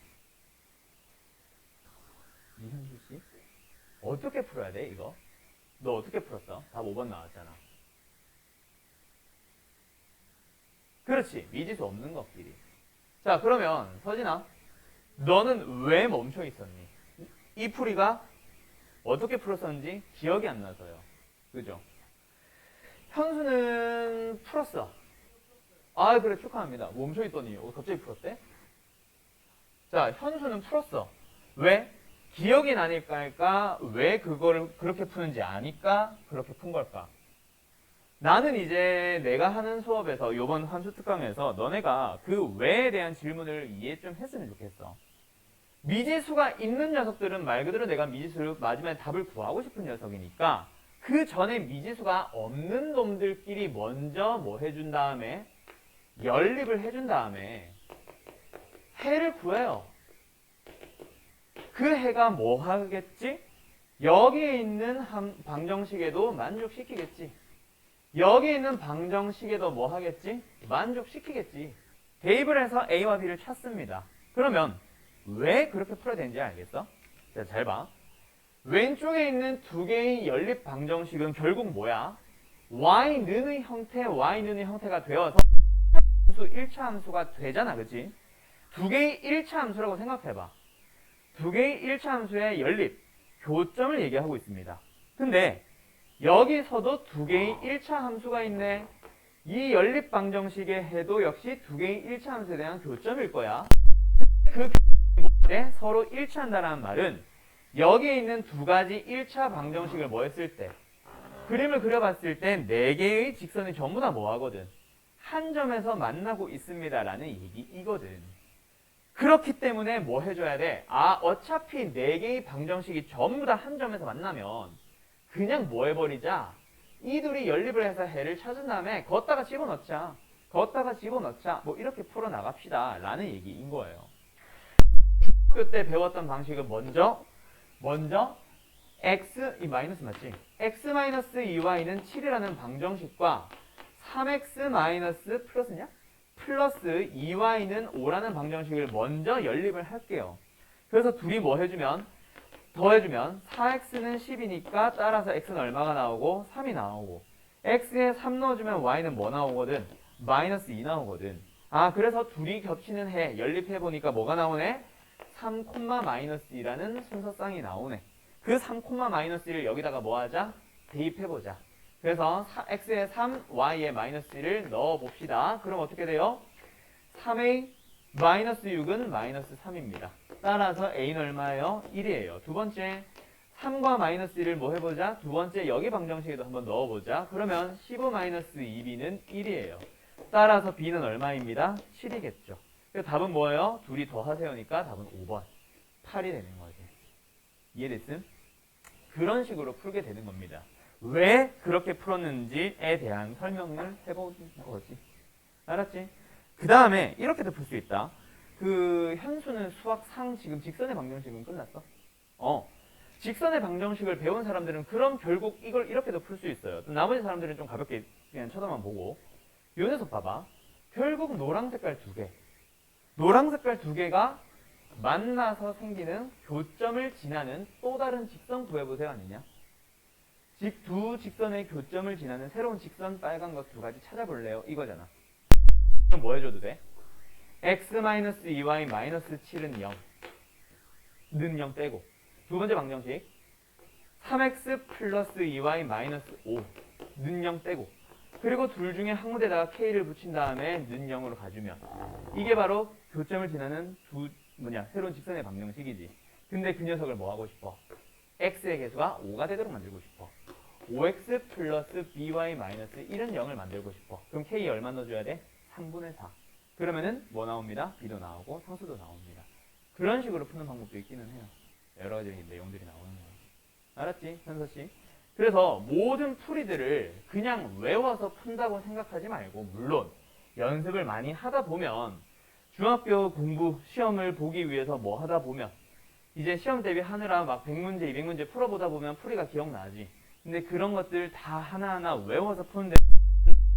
이현주 씨? 어떻게 풀어야 돼, 이거? 너 어떻게 풀었어? 답 5번 나왔잖아. 그렇지. 미지수 없는 것끼리. 자, 그러면 서진아, 너는 왜 멈춰 있었니? 이 풀이가 어떻게 풀었었는지 기억이 안 나서요. 그죠? 현수는 풀었어. 아, 그래, 축하합니다. 멈춰 있더니 갑자기 풀었대? 자, 현수는 풀었어. 왜? 기억이 나니까 할까? 왜 그거를 그렇게 푸는지 아니까 그렇게 푼 걸까? 나는 이제 내가 하는 수업에서 요번 환수 특강에서 너네가 그 왜에 대한 질문을 이해 좀 했으면 좋겠어. 미지수가 있는 녀석들은 말 그대로 내가 미지수를 마지막에 답을 구하고 싶은 녀석이니까 그 전에 미지수가 없는 놈들끼리 먼저 뭐 해준 다음에 연립을 해준 다음에 해를 구해요. 그 해가 뭐 하겠지? 여기에 있는 방정식에도 만족시키겠지. 여기에 있는 방정식에도 뭐 하겠지? 만족시키겠지. 대입을 해서 A와 B를 찾습니다. 그러면 왜 그렇게 풀어야 되는지 알겠어? 자, 잘 봐. 왼쪽에 있는 두 개의 연립 방정식은 결국 뭐야? y는의 형태가 되어서 함수 1차 함수가 되잖아. 그치? 두 개의 1차 함수라고 생각해봐. 두 개의 1차 함수의 연립, 교점을 얘기하고 있습니다. 근데 여기서도 두 개의 1차 함수가 있네. 이 연립 방정식의 해도 역시 두 개의 1차 함수에 대한 교점일 거야. 그 교점에 서로 일치한다는 말은 여기에 있는 두 가지 1차 방정식을 뭐 했을 때 그림을 그려봤을 때 네 개의 직선이 전부 다 뭐 하거든? 한 점에서 만나고 있습니다 라는 얘기이거든. 그렇기 때문에 뭐 해줘야 돼? 아, 어차피 네 개의 방정식이 전부 다 한 점에서 만나면 그냥 뭐 해버리자. 이 둘이 연립을 해서 해를 찾은 다음에 걷다가 집어넣자. 뭐 이렇게 풀어나갑시다 라는 얘기인 거예요. 중학교 때 배웠던 방식은 먼저 x, 이 마이너스 맞지? x-2y는 7이라는 방정식과 3x- 플러스냐? 플러스 2y는 5라는 방정식을 먼저 연립을 할게요. 그래서 둘이 뭐 해주면 더해주면 4x는 10이니까 따라서 x는 얼마가 나오고 3이 나오고 x에 3 넣어주면 y는 뭐 나오거든? 마이너스 2 나오거든. 아, 그래서 둘이 겹치는 해 연립해보니까 뭐가 나오네? 3, 마이너스 2라는 순서쌍이 나오네. 그 3, 마이너스 1을 여기다가 뭐 하자? 대입해보자. 그래서 x에 3, y에 마이너스 1을 넣어봅시다. 그럼 어떻게 돼요? 3a 마이너스 6은 마이너스 3입니다. 따라서 a는 얼마예요? 1이에요. 두 번째 3과 마이너스 1을 뭐 해보자? 두 번째 여기 방정식에도 한번 넣어보자. 그러면 15-2b는 1이에요. 따라서 b는 얼마입니다? 7이겠죠. 그래서 답은 뭐예요? 둘이 더하세요니까 답은 5번. 8이 되는 거지. 이해됐음? 그런 식으로 풀게 되는 겁니다. 왜 그렇게 풀었는지에 대한 설명을 해보는 거지. 알았지? 그 다음에 이렇게도 풀 수 있다. 그 현수는 수학 상 지금 직선의 방정식은 끝났어? 직선의 방정식을 배운 사람들은 그럼 결국 이걸 이렇게도 풀 수 있어요. 나머지 사람들은 좀 가볍게 그냥 쳐다만 보고. 요 녀석 봐봐. 결국 노랑 색깔 두 개. 노랑 색깔 두 개가 만나서 생기는 교점을 지나는 또 다른 직선 구해보세요. 아니냐? 두 직선의 교점을 지나는 새로운 직선 빨간 것 두 가지 찾아볼래요? 이거잖아. 그럼 뭐 해줘도 돼? x-2y-7은 0. 는 0 떼고. 두 번째 방정식. 3x 플러스 2y 마이너스 5. 는 0 떼고. 그리고 둘 중에 한 군데다가 k를 붙인 다음에 는 0으로 가주면. 이게 바로 교점을 지나는 새로운 직선의 방정식이지. 근데 그 녀석을 뭐 하고 싶어? x의 개수가 5가 되도록 만들고 싶어. 5x 플러스 by 마이너스 1은 0을 만들고 싶어. 그럼 k 얼마 넣어줘야 돼? 3분의 4. 그러면은 뭐 나옵니다? b도 나오고 상수도 나옵니다. 그런 식으로 푸는 방법도 있기는 해요. 여러 가지 내용들이 나오는 거예요. 알았지? 현서씨? 그래서 모든 풀이들을 그냥 외워서 푼다고 생각하지 말고, 물론 연습을 많이 하다 보면 중학교 공부 시험을 보기 위해서 뭐 하다 보면 이제 시험 대비하느라 막 100문제, 200문제 풀어보다 보면 풀이가 기억나지. 근데 그런 것들 다 하나하나 외워서 푸는 데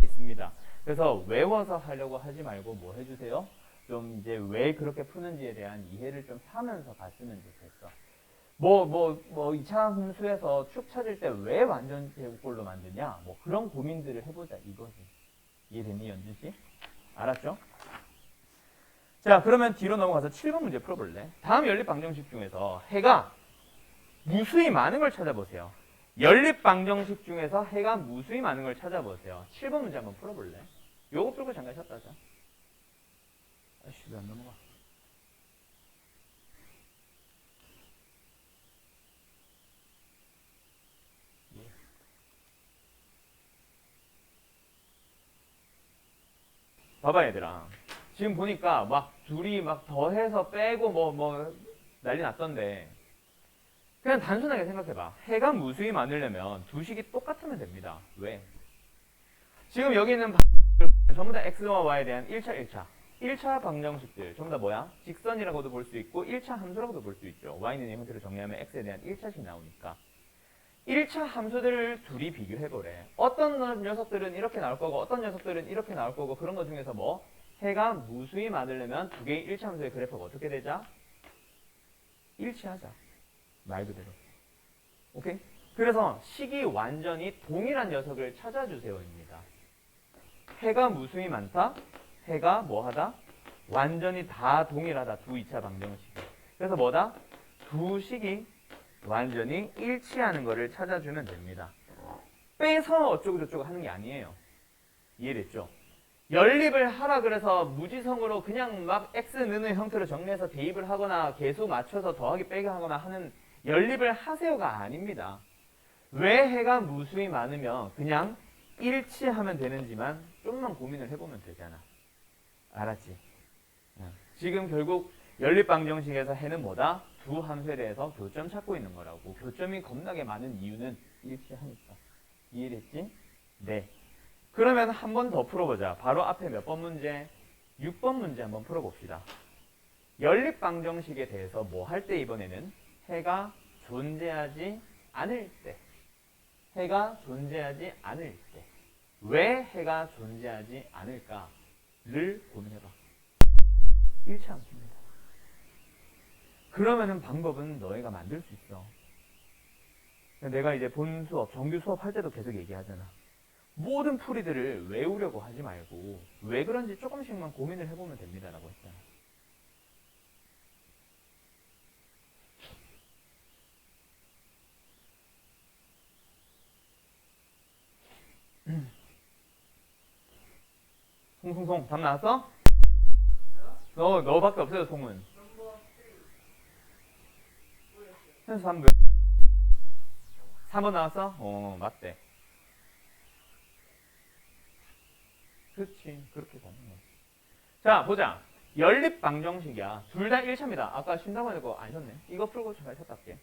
있습니다. 그래서 외워서 하려고 하지 말고 뭐 해주세요? 좀 이제 왜 그렇게 푸는지에 대한 이해를 좀 하면서 갔으면 좋겠어. 2차 함수에서 축 찾을 때 왜 완전 제곱꼴로 만드냐? 뭐 그런 고민들을 해보자 이거지. 이해됐니, 연준씨? 알았죠? 자, 그러면 뒤로 넘어가서 7번 문제 풀어볼래? 다음 연립 방정식 중에서 해가 무수히 많은 걸 찾아보세요. 연립 방정식 중에서 해가 무수히 많은 걸 찾아보세요. 7번 문제 한번 풀어볼래? 요거 풀고 잠깐 쉬었다 하자. 아씨, 왜 안 넘어가? 봐봐 얘들아. 지금 보니까 막 둘이 막 더해서 빼고 뭐 난리 났던데 그냥 단순하게 생각해봐. 해가 무수히 많으려면 두 식이 똑같으면 됩니다. 왜? 지금 여기 있는 전부 다 x와 y에 대한 1차 방정식들 전부 다 뭐야? 직선이라고도 볼 수 있고 1차 함수라고도 볼 수 있죠. y는 이 형태로 정리하면 x에 대한 1차씩 나오니까 1차 함수들을 둘이 비교해보래. 어떤 녀석들은 이렇게 나올 거고 어떤 녀석들은 이렇게 나올 거고 그런 것 중에서 뭐 해가 무수히 많으려면 두 개의 1차 함수의 그래프가 어떻게 되자? 일치하자. 말 그대로. 오케이? 그래서 식이 완전히 동일한 녀석을 찾아주세요입니다. 해가 무수히 많다? 해가 뭐하다? 완전히 다 동일하다. 두 2차 방정식이. 그래서 뭐다? 두 식이 완전히 일치하는 것을 찾아주면 됩니다. 빼서 어쩌고저쩌고 하는 게 아니에요. 이해됐죠? 연립을 하라 그래서 무지성으로 그냥 막 x는 형태로 정리해서 대입을 하거나 계수 맞춰서 더하기 빼기 하거나 하는 연립을 하세요가 아닙니다. 왜 해가 무수히 많으면 그냥 일치하면 되는지만 좀만 고민을 해보면 되잖아. 알았지? 지금 결국 연립방정식에서 해는 뭐다? 두 함수에 대해서 교점 찾고 있는 거라고. 교점이 겁나게 많은 이유는 일치하니까. 이해됐지? 네. 그러면 한 번 더 풀어보자. 바로 앞에 몇 번 문제? 6번 문제 한번 풀어봅시다. 연립방정식에 대해서 뭐 할 때 이번에는 해가 존재하지 않을 때. 해가 존재하지 않을 때. 왜 해가 존재하지 않을까를 고민해봐. 일치 않습니다. 그러면은 방법은 너희가 만들 수 있어. 내가 이제 본 수업, 정규 수업 할 때도 계속 얘기하잖아. 모든 풀이들을 외우려고 하지 말고 왜 그런지 조금씩만 고민을 해보면 됩니다라고 했잖아. 송송송 답 나왔어? 너밖에 없어요 송은. 현수 3번 3번 나왔어? 맞대. 그렇지 그렇게 가는 거야. 자 보자. 연립 방정식이야. 둘 다 1차입니다. 아까 쉰다고 하니까 안 쉬었네. 이거 풀고 잘 쳤다 할게.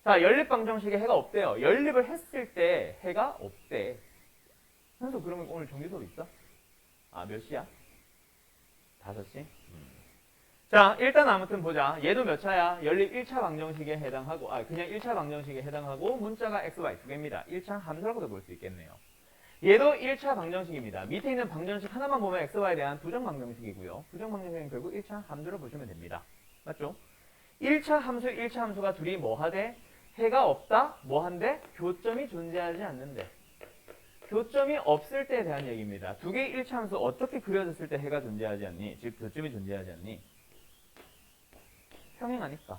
자 연립 방정식에 해가 없대요. 연립을 했을 때 해가 없대. 현수 그러면 오늘 정규 수업 있어? 몇 시야? 5시? 자 일단 아무튼 보자. 얘도 몇 차야? 연립 1차 방정식에 해당하고 그냥 1차 방정식에 해당하고 문자가 x, y 두 개입니다. 1차 함수라고도 볼 수 있겠네요. 얘도 1차 방정식입니다. 밑에 있는 방정식 하나만 보면 x, y에 대한 부정 방정식이고요. 부정 방정식은 결국 1차 함수로 보시면 됩니다. 맞죠? 1차 함수, 1차 함수가 둘이 뭐 하대? 해가 없다? 뭐 한대? 교점이 존재하지 않는데. 교점이 없을 때에 대한 얘기입니다. 두 개의 1차 함수 어떻게 그려졌을 때 해가 존재하지 않니? 즉 교점이 존재하지 않니? 평행하니까.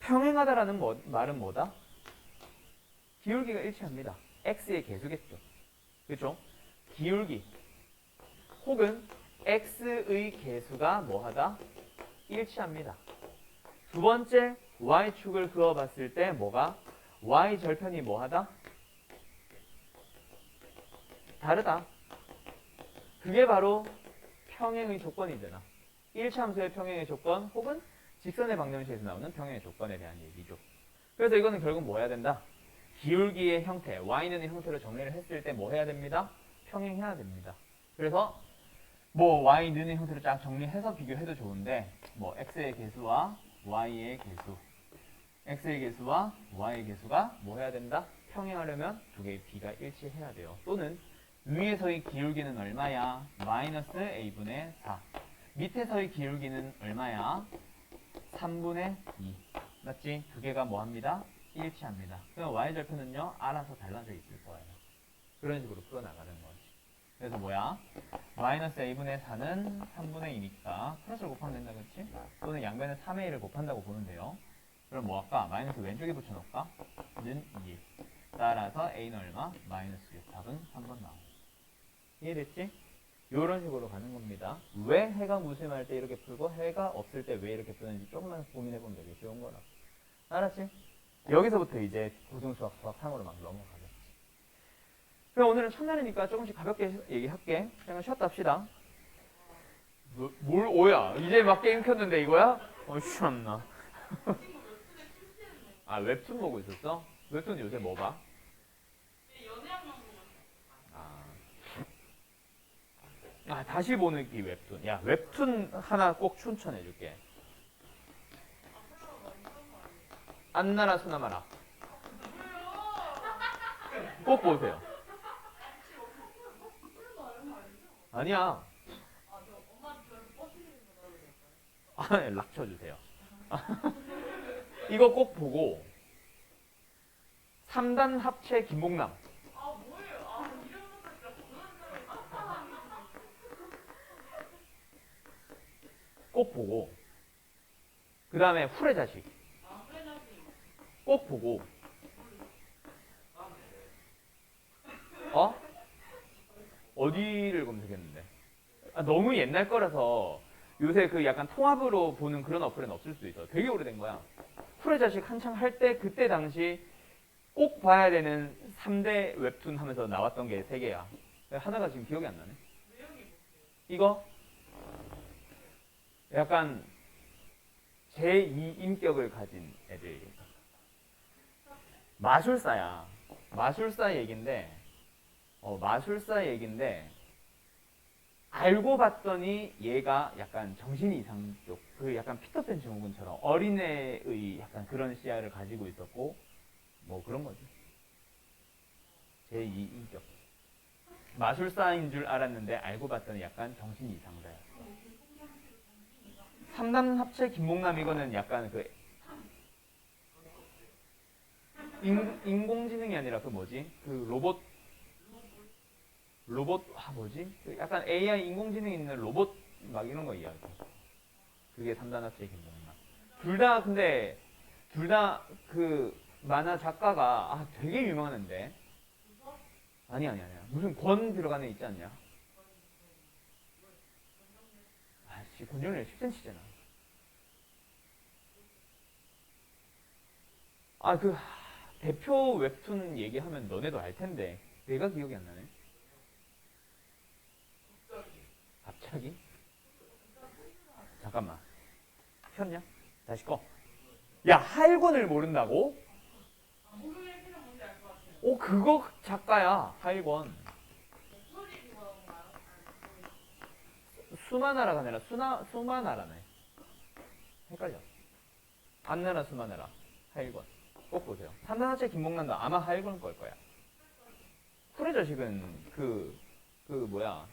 평행하다라는 말은 뭐다? 기울기가 일치합니다. x의 개수겠죠. 그렇죠? 기울기 혹은 x의 개수가 뭐하다? 일치합니다. 두 번째 y축을 그어봤을 때 뭐가? y절편이 뭐하다? 다르다. 그게 바로 평행의 조건이잖아. 1차 함수의 평행의 조건 혹은 직선의 방정식에서 나오는 평행의 조건에 대한 얘기죠. 그래서 이거는 결국 뭐 해야 된다? 기울기의 형태, y는 형태로 정리를 했을 때 뭐 해야 됩니다? 평행해야 됩니다. 그래서 뭐 y는 형태로 쫙 정리해서 비교해도 좋은데 뭐 x의 개수와 y의 개수, x의 개수와 y의 개수가 뭐 해야 된다? 평행하려면 두 개의 b가 일치해야 돼요. 또는 위에서의 기울기는 얼마야? 마이너스 a분의 4. 밑에서의 기울기는 얼마야? 3분의 2. 맞지? 두 개가 뭐 합니다? 일치합니다. 그럼 y절편은요, 알아서 달라져 있을 거예요. 그런 식으로 풀어나가는 거지. 그래서 뭐야? 마이너스 a분의 4는 3분의 2니까 플러스를 곱하면 된다, 그렇지? 또는 양변에 3의 1을 곱한다고 보면 돼요. 그럼 뭐 할까? 마이너스 왼쪽에 붙여놓을까? 는 2. 따라서 a는 얼마? 마이너스 6. 답은 3번 나와. 이해됐지? 이런 식으로 가는 겁니다. 왜 해가 무심할 때 이렇게 풀고 해가 없을 때 왜 이렇게 푸는지 조금만 고민해보면 되게 쉬운 거라. 알았지? 여기서부터 이제 고등수학, 수학 3으로 막 넘어가겠지. 그럼 오늘은 첫날이니까 조금씩 가볍게 얘기할게. 잠깐 쉬었다 합시다. 뭘 오야? 이제 막 게임 켰는데 이거야? 참나. 아, 웹툰 보고 있었어? 웹툰 요새 뭐 봐? 아, 다시 보는 이 웹툰. 야, 웹툰 하나 꼭 추천해줄게. 안나라 수나마라. 꼭 보세요. 아니야. 락 쳐주세요. 이거 꼭 보고 3단 합체 김봉남 꼭 보고 그 다음에 후레 자식 꼭 보고 어디를 검색했는데 너무 옛날 거라서 요새 그 약간 통합으로 보는 그런 어플은 없을 수도 있어. 되게 오래된 거야. 후레 자식 한창 할 때 그때 당시 꼭 봐야 되는 3대 웹툰 하면서 나왔던 게 3개야. 하나가 지금 기억이 안 나네. 이거 약간 제2 인격을 가진 애들. 마술사야. 마술사 얘긴데 마술사 얘긴데 알고 봤더니 얘가 약간 정신이 이상 쪽, 그 약간 피터팬 증후군처럼 어린애의 약간 그런 시야를 가지고 있었고, 뭐 그런 거지. 제2 인격. 마술사인 줄 알았는데 알고 봤더니 약간 정신이 이상자였어. 3단 합체 김봉남 이거는 약간 그 인공지능이 아니라 그 뭐지? 그 로봇 뭐지? 그 약간 AI 인공지능 있는 로봇 막 이런 거 이야기. 그게 3단 합체 김봉남. 둘 다 그 만화 작가가 되게 유명한데. 아니야. 무슨 권 들어가는 애 있지 않냐? 권정열 10cm잖아. 그 대표 웹툰 얘기하면 너네도 알 텐데 내가 기억이 안 나네. 갑자기? 잠깐만. 켰냐? 다시 꺼. 야, 하일권을 모른다고? 그거 작가야. 하일권. 수마나라가 아니라 수마나라네. 헷갈려. 안나라 수마나라. 하일권. 꼭 보세요. 삼단합체 김봉남도 아마 하일권 걸 거야. 쿨의 자식은 뭐야.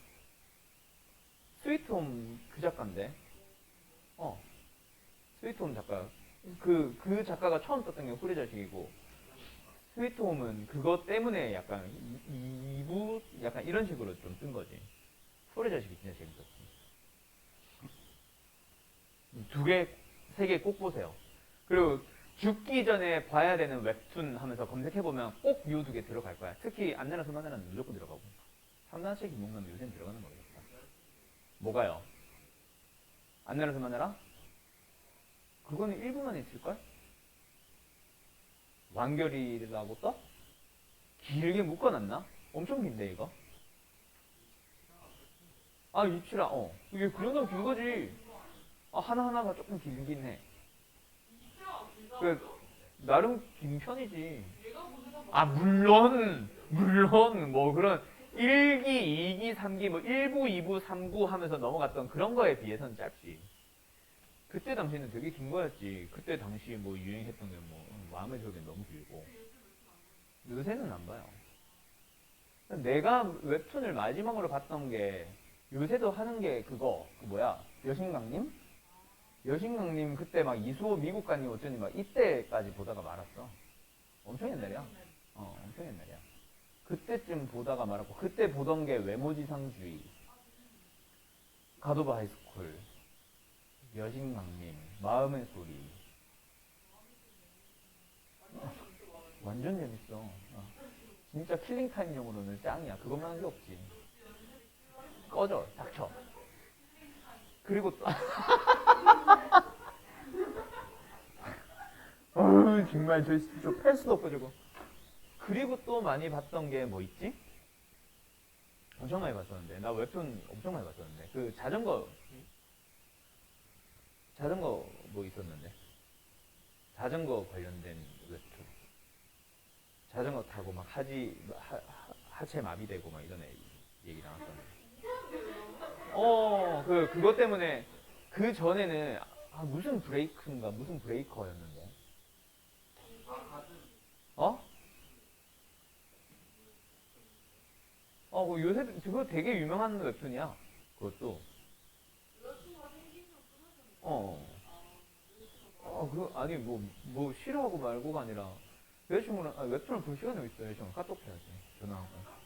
스위트홈 그 작가인데. 스위트홈 작가. 그 작가가 처음 썼던 게 쿨의 자식이고, 스위트홈은 그것 때문에 약간 2부 약간 이런 식으로 좀 뜬 거지. 쿨의 자식이 진짜 재밌었지. 2개, 3개 꼭 보세요. 그리고 죽기 전에 봐야 되는 웹툰 하면서 검색해보면 꼭 이 2개 들어갈 거야. 특히 안내라 소나나는 무조건 들어가고. 3단체 김봉남 요새는 들어가는 모르겠다. 뭐가요? 안내라 소나나라? 그거는 1부만 있을걸? 완결이라고 떠? 길게 묶어놨나? 엄청 긴데 이거? 입치라. 이게 그 정도면 긴 거지. 하나하나가 조금 길긴 해. 나름 긴 편이지. 물론 뭐 그런 1기, 2기, 3기 뭐 1부, 2부, 3부 하면서 넘어갔던 그런 거에 비해서는 짧지. 그때 당시에는 되게 긴 거였지. 그때 당시 뭐 유행했던 게 뭐 마음의 적이 너무 길고. 요새는 안 봐요. 내가 웹툰을 마지막으로 봤던 게 요새도 하는 게 그거 여신강님? 여신강님 그때 막 이수호 미국 가니 어쩌니 막 이때까지 보다가 말았어. 엄청 옛날이야. 엄청 옛날이야. 그때쯤 보다가 말았고 그때 보던 게 외모지상주의, 가도바 하이스쿨, 여신강님, 마음의 소리. 완전 재밌어. 진짜 킬링타임용으로는 짱이야. 그것만 한 게 없지. 꺼져, 닥쳐. 그리고 또 정말 저 팰 수도 없고 저거. 그리고 또 많이 봤던 게 뭐 있지? 엄청 많이 봤었는데. 나 웹툰 엄청 많이 봤었는데. 그 자전거 뭐 있었는데. 자전거 관련된 웹툰. 자전거 타고 막 하체 마비되고 막 이런 얘기 나왔었는데. 그것 때문에 그 전에는 무슨 브레이크인가 무슨 브레이커였는데. 어? 요새 그거 되게 유명한 웹툰이야. 그것도. 아니 뭐 싫어하고 말고가 아니라 여자친구랑 웹툰을 볼 시간이 있어. 여자친구랑 카톡 해야지. 전화하고.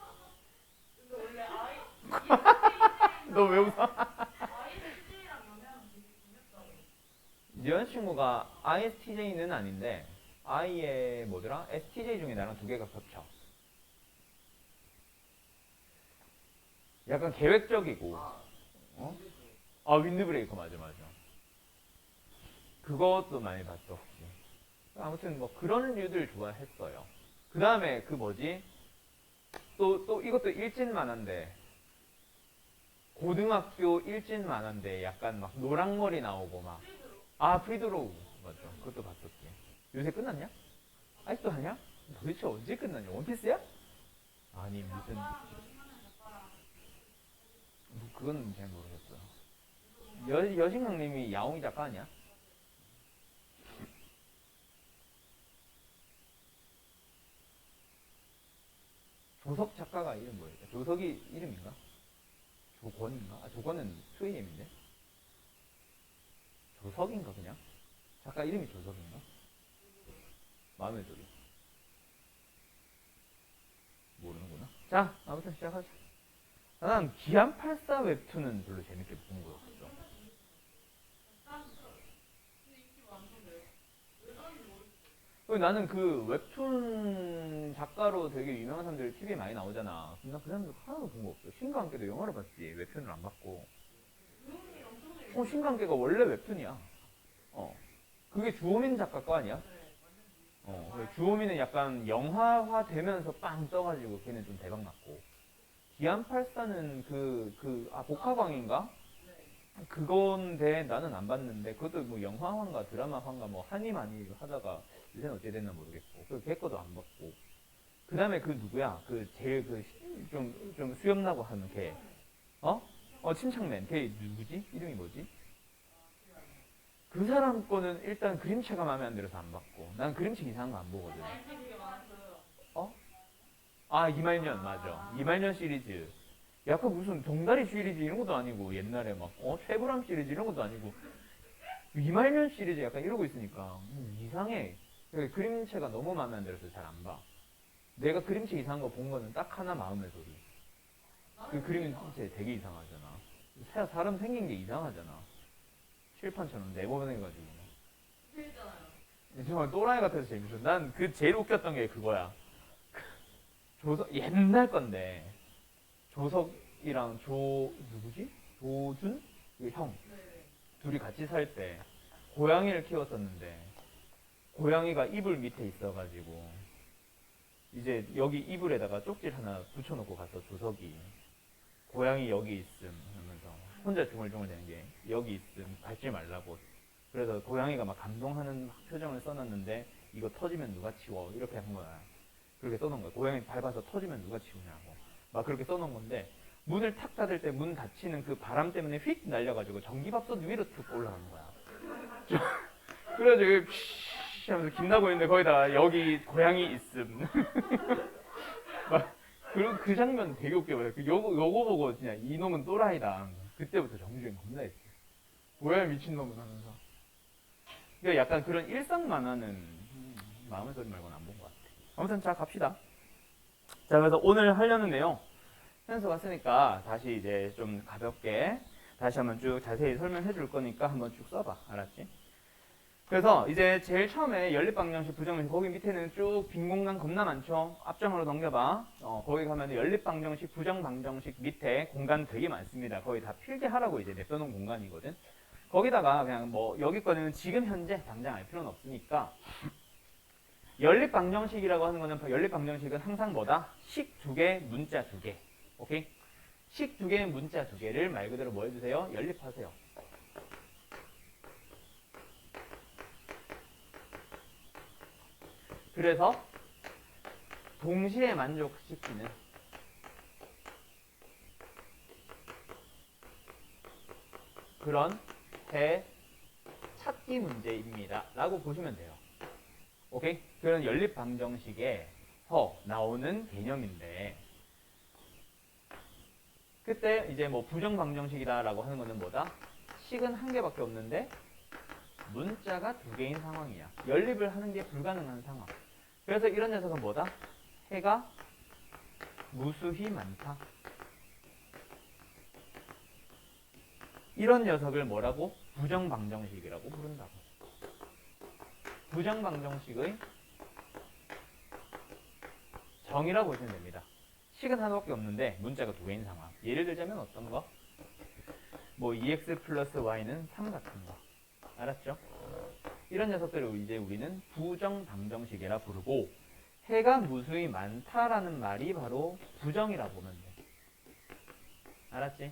너 왜 웃어? 여자친구가 ISTJ는 아닌데 I의 뭐더라? STJ 중에 나랑 두 개가 겹쳐. 약간 계획적이고. 윈드브레이커 맞아. 그것도 많이 봤어. 아무튼 뭐 그런 류들 좋아했어요. 그 다음에 그 뭐지? 또 이것도 일진 만화인데 고등학교 일진 만화인데 약간 막 노랑머리 나오고 막 프리드로우 맞죠? 그것도 봤었지. 요새 끝났냐? 아직도 하냐? 도대체 언제 끝났냐? 원피스야? 아니 무슨 그건 잘 모르겠어요. 여신강님이 야옹이 작가 아니야? 조석 작가가 이름 뭐예요? 조석이 이름인가? 조건인가? 조건은 2AM인데? 조석인가 그냥? 작가 이름이 조석인가? 마음의 소리. 모르는구나. 자, 아무튼 시작하자. 난 기안84 웹툰은 별로 재밌게 본 거였어. 나는 그 웹툰 작가로 되게 유명한 사람들 TV에 많이 나오잖아. 나 그 사람들 하나도 본 거 없어. 신과 함께도 영화를 봤지. 웹툰을 안 봤고. 신과 함께가 원래 웹툰이야. 그게 주호민 작가 거 아니야? 주호민은 약간 영화화 되면서 빵 떠가지고 걔는 좀 대박 났고. 기안84는 복화광인가? 그건데 나는 안 봤는데 그것도 뭐 영화화인가 드라마화인가 뭐 하니 많이 하다가 요새는 어째 됐나 모르겠고 걔 거도 안 봤고 그 다음에 그 누구야 그 제일 좀 수염나고 하는 걔 침착맨 걔 누구지? 이름이 뭐지? 그 사람 거는 일단 그림체가 마음에 안 들어서 안 봤고 난 그림체 이상한 거 안 보거든. 이말년 맞아. 이말년 시리즈 약간 무슨 동다리 시리즈 이런 것도 아니고 옛날에 막 최불암 시리즈 이런 것도 아니고 이말년 시리즈 약간 이러고 있으니까 이상해. 그림체가 너무 마음에 안 들어서 잘 안 봐. 내가 그림체 이상한 거 본 거는 딱 하나 마음의 소리. 그 그림체 되게 이상하잖아. 사람 생긴 게 이상하잖아. 칠판처럼 네모내가지고. 정말 또라이 같아서 재밌어. 난 그 제일 웃겼던 게 그거야. 옛날 건데 조석이랑 누구지? 조준? 그 형. 둘이 같이 살 때 고양이를 키웠었는데 고양이가 이불 밑에 있어가지고 이제 여기 이불에다가 쪽지를 하나 붙여놓고 가서 조석이 고양이 여기 있음 하면서 혼자 중얼중얼 대는 게 여기 있음 밟지 말라고. 그래서 고양이가 막 감동하는 표정을 써놨는데 이거 터지면 누가 치워 이렇게 한 거야. 그렇게 써놓은 거야. 고양이 밟아서 터지면 누가 치우냐고 막 그렇게 써놓은 건데 문을 탁 닫을 때 문 닫히는 그 바람 때문에 휙 날려가지고 전기밥솥 위로 툭 올라간 거야. 그래가지고 휘 하면서 김나고 있는데 거기다가 여기 고양이 있음. 막 그리고 그 장면 되게 웃겨요. 요거 보고 진짜 이놈은 또라이다. 그때부터 정주행 겁나 했어. 뭐야 미친놈은 하면서. 그러니까 약간 그런 일상 만화는 마음의 소리 말고는 안 본 것 같아. 아무튼 자 갑시다. 자 그래서 오늘 하려는 내용 현수 왔으니까 다시 이제 좀 가볍게 다시 한번 쭉 자세히 설명해 줄 거니까 한번 쭉 써봐. 알았지? 그래서 이제 제일 처음에 연립방정식, 부정식 거기 밑에는 쭉 빈 공간 겁나 많죠? 앞장으로 넘겨봐. 거기 가면 연립방정식, 부정방정식 밑에 공간 되게 많습니다. 거의 다 필기하라고 이제 냅둬놓은 공간이거든. 거기다가 그냥 뭐 여기 거는 지금 현재 당장 알 필요는 없으니까 연립방정식이라고 하는 거는 연립방정식은 항상 뭐다? 식 2개, 문자 2개. 오케이? 식 두 개의 문자 두 개를 말 그대로 뭐 해주세요? 연립하세요. 그래서 동시에 만족시키는 그런 해 찾기 문제입니다. 라고 보시면 돼요. 오케이? 그런 연립 방정식에서 나오는 개념인데, 그때 이제 뭐 부정 방정식이다라고 하는 거는 뭐다? 식은 한 개밖에 없는데 문자가 두 개인 상황이야. 연립을 하는 게 불가능한 상황. 그래서 이런 녀석은 뭐다? 해가 무수히 많다. 이런 녀석을 뭐라고? 부정 방정식이라고 부른다고. 부정 방정식의 정의라고 보시면 됩니다. 식은 하나밖에 없는데 문자가 두 개인 상황. 예를 들자면 어떤 거? 뭐 2x 플러스 y는 3 같은 거. 알았죠? 이런 녀석들을 이제 우리는 부정 방정식이라 부르고, 해가 무수히 많다라는 말이 바로 부정이라 보면 돼. 알았지?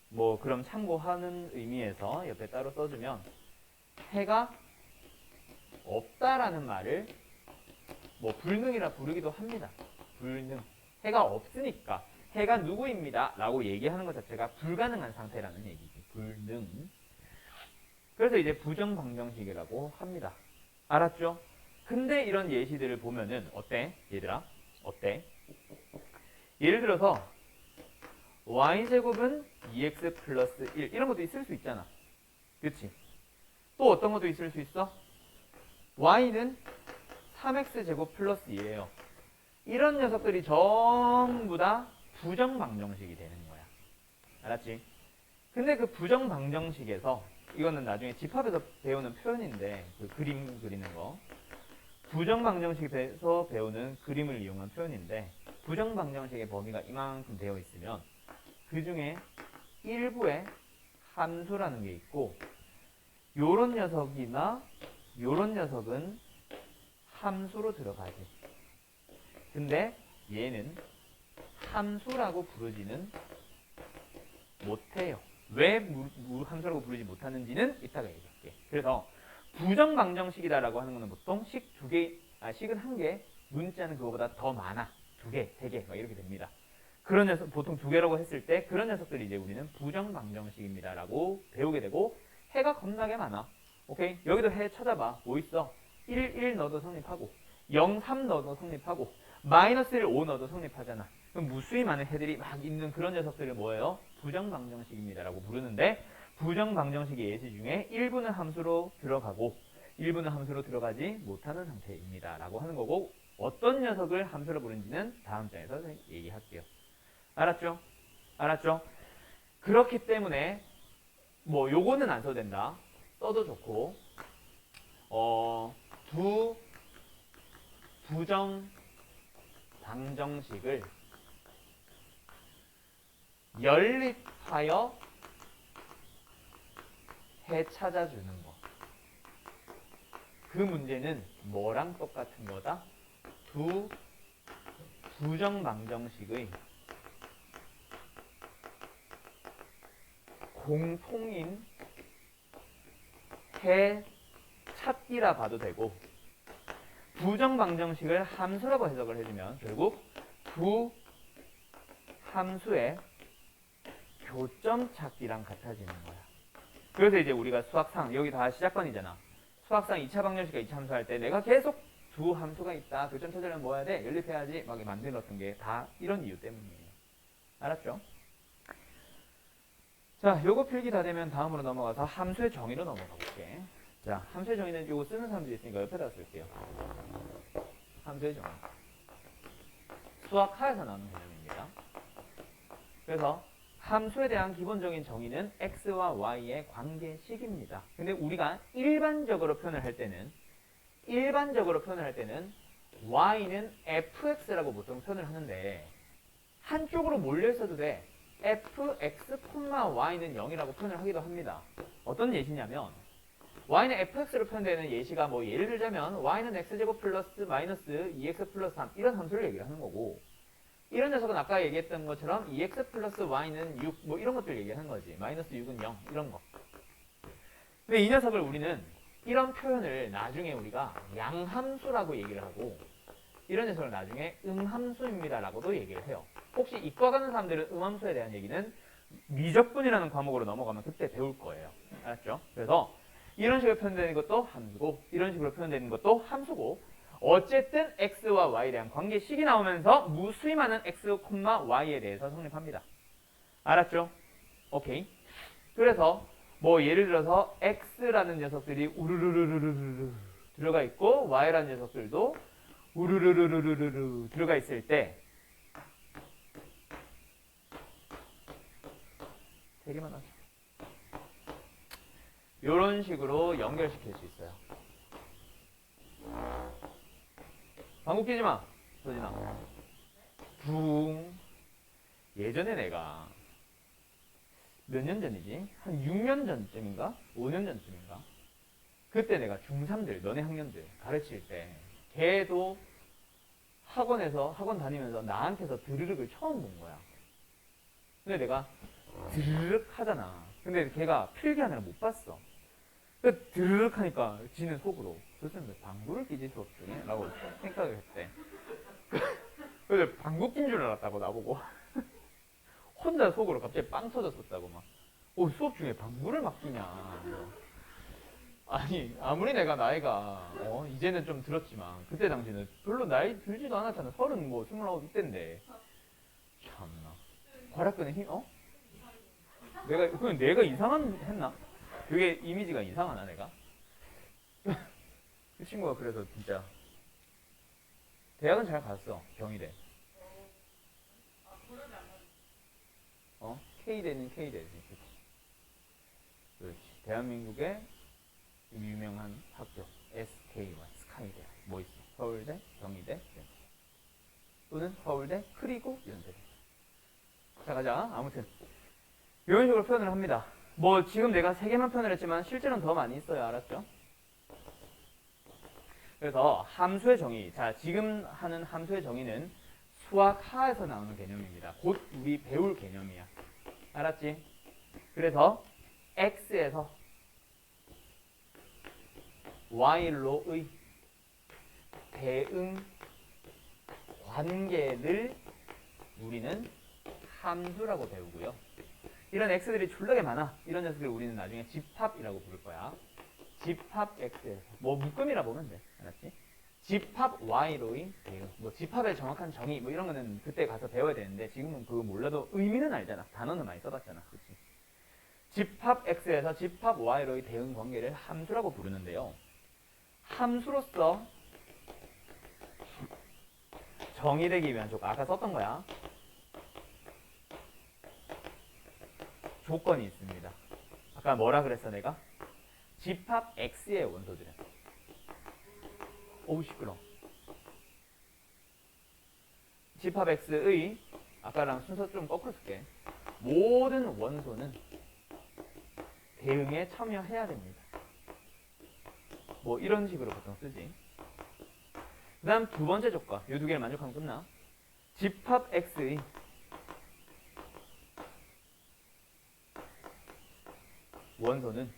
뭐 그럼 참고하는 의미에서 옆에 따로 써주면, 해가 없다라는 말을 뭐 불능이라 부르기도 합니다. 불능. 해가 없으니까 해가 누구입니다 라고 얘기하는 것 자체가 불가능한 상태라는 얘기지. 불능. 그래서 이제 부정 방정식이라고 합니다. 알았죠? 근데 이런 예시들을 보면은 어때? 얘들아? 어때? 예를 들어서 y제곱은 2x 플러스 1 이런 것도 있을 수 있잖아. 그치? 또 어떤 것도 있을 수 있어? y는 3x제곱 플러스 2예요. 이런 녀석들이 전부 다 부정 방정식이 되는 거야. 알았지? 근데 그 부정 방정식에서, 이거는 나중에 집합에서 배우는 표현인데, 그 그림 그리는 거. 부정 방정식에서 배우는 그림을 이용한 표현인데, 부정 방정식의 범위가 이만큼 되어 있으면 그 중에 일부에 함수라는 게 있고, 요런 녀석이나 요런 녀석은 함수로 들어가지. 근데 얘는 함수라고 부르지는 못해요. 왜 함수라고 부르지 못하는지는 이따가 얘기할게. 그래서 부정 방정식이다라고 하는 거는 보통 식은 한 개, 문자는 그거보다 더 많아. 두 개, 세 개, 막 이렇게 됩니다. 그런 녀석, 보통 두 개라고 했을 때 그런 녀석들이 이제 우리는 부정 방정식입니다라고 배우게 되고, 해가 겁나게 많아. 오케이? 여기도 해 찾아봐. 뭐 있어? 1 넣어도 성립하고, 0, 3 넣어도 성립하고, 마이너스 1, 5 넣어도 성립하잖아. 그럼 무수히 많은 해들이 막 있는 그런 녀석들을 뭐예요? 부정 방정식입니다라고 부르는데, 부정 방정식의 예시 중에 일부는 함수로 들어가고 일부는 함수로 들어가지 못하는 상태입니다라고 하는 거고, 어떤 녀석을 함수로 부르는지는 다음 장에서 얘기할게요. 알았죠? 알았죠? 그렇기 때문에 뭐 요거는 안 써도 된다. 써도 좋고, 두 부정 방정식을 연립하여 해 찾아주는 거. 그 문제는 뭐랑 똑같은 거다? 두 부정 방정식의 공통인 해 찾기라 봐도 되고, 부정 방정식을 함수라고 해석을 해주면 결국 두 함수의 교점 찾기랑 같아지는 거야. 그래서 이제 우리가 수학상, 여기 다 시작반이잖아. 수학상 2차 방정식과 2차 함수 할 때 내가 계속 두 함수가 있다, 교점 찾으려면 뭐 해야 돼? 연립해야지 막 만들었던 게 다 이런 이유 때문이에요. 알았죠? 자, 요거 필기 다 되면 다음으로 넘어가서 함수의 정의로 넘어가 볼게. 자, 함수의 정의는 요거 쓰는 사람들이 있으니까 옆에다 쓸게요. 함수의 정의. 수학하에서 나오는 개념입니다. 그래서 함수에 대한 기본적인 정의는 x와 y의 관계식입니다. 근데 우리가 일반적으로 표현을 할 때는 y는 fx라고 보통 표현을 하는데, 한쪽으로 몰려 있어도 돼. fx, y는 0이라고 표현을 하기도 합니다. 어떤 예시냐면, y는 fx로 표현되는 예시가 뭐 예를 들자면 y는 x제곱 플러스 마이너스 2x 플러스 3 이런 함수를 얘기를 하는 거고, 이런 녀석은 아까 얘기했던 것처럼 2x 플러스 y는 6, 뭐 이런 것들 얘기하는 거지. 마이너스 6은 0, 이런 거. 근데 이 녀석을 우리는 이런 표현을 나중에 우리가 양함수라고 얘기를 하고 이런 녀석을 나중에 음함수입니다라고도 얘기를 해요. 혹시 이과 가는 사람들은 음함수에 대한 얘기는 미적분이라는 과목으로 넘어가면 그때 배울 거예요. 알았죠? 그래서 이런 식으로 표현되는 것도 함수고 이런 식으로 표현되는 것도 함수고 어쨌든 x와 y에 대한 관계식이 나오면서 무수히 많은 x, y에 대해서 성립합니다. 알았죠? 오케이. 그래서 뭐 예를 들어서 x라는 녀석들이 우르르르르르르 들어가 있고 y라는 녀석들도 우르르르르르르 들어가 있을 때 되게만 하죠. 이런 식으로 연결시킬 수 있어요. 방구 끼지 마, 서진아. 붕. 예전에 내가 몇 년 전이지? 한 6년 전쯤인가? 5년 전쯤인가? 그때 내가 중3들, 너네 학년들 가르칠 때 걔도 학원에서 학원 다니면서 나한테서 드르륵을 처음 본 거야. 근데 내가 드르륵 하잖아. 근데 걔가 필기하느라 못 봤어. 그 드르륵 하니까 지는 속으로 교수님 방구를 끼지 수업 중에? 라고 생각을 했대. 그래서 방구 낀 줄 알았다고 나보고. 혼자 속으로 갑자기 빵 터졌었다고 막. 수업 중에 방구를 막 끼냐. 아니 아무리 내가 나이가 이제는 좀 들었지만 그때 당시는 별로 나이 들지도 않았잖아. 30 뭐 29 이때인데. 참나. 과략근에 힘 내가 이상한 했나? 그게 이미지가 이상하나 내가? 그 친구가 그래서 진짜 대학은 잘 갔어. 경희대. K대는 K대지. 그렇지. 대한민국의 유명한 학교 SKY 스카이대 뭐 있어? 서울대, 경희대, 또는 서울대 그리고 연세대. 자 가자. 아무튼 이런 식으로 표현을 합니다. 뭐 지금 내가 3개만 표현을 했지만 실제로는 더 많이 있어요. 알았죠? 그래서 함수의 정의. 자 지금 하는 함수의 정의는 수학 하에서 나오는 개념입니다. 곧 우리 배울 개념이야. 알았지? 그래서 x에서 y로의 대응 관계를 우리는 함수라고 배우고요. 이런 x들이 졸라게 많아. 이런 녀석들을 우리는 나중에 집합이라고 부를 거야. 집합 x에서 뭐 묶음이라 보면 돼. 알았지? 집합 y로의 대응. 뭐 집합의 정확한 정의 뭐 이런 거는 그때 가서 배워야 되는데 지금은 그거 몰라도 의미는 알잖아. 단어는 많이 써봤잖아. 그치? 집합 x에서 집합 y로의 대응 관계를 함수라고 부르는데요. 함수로서 정의되기 위한 조건, 아까 썼던 거야. 조건이 있습니다. 아까 뭐라 그랬어 내가? 집합 x의 원소들은 어우 시끄러. 집합 x의 아까랑 순서 좀 거꾸로 쓸게. 모든 원소는 대응에 참여해야 됩니다. 뭐 이런 식으로 보통 쓰지. 그 다음 두 번째 조건. 이 두 개를 만족하면 끝나. 집합 x의 원소는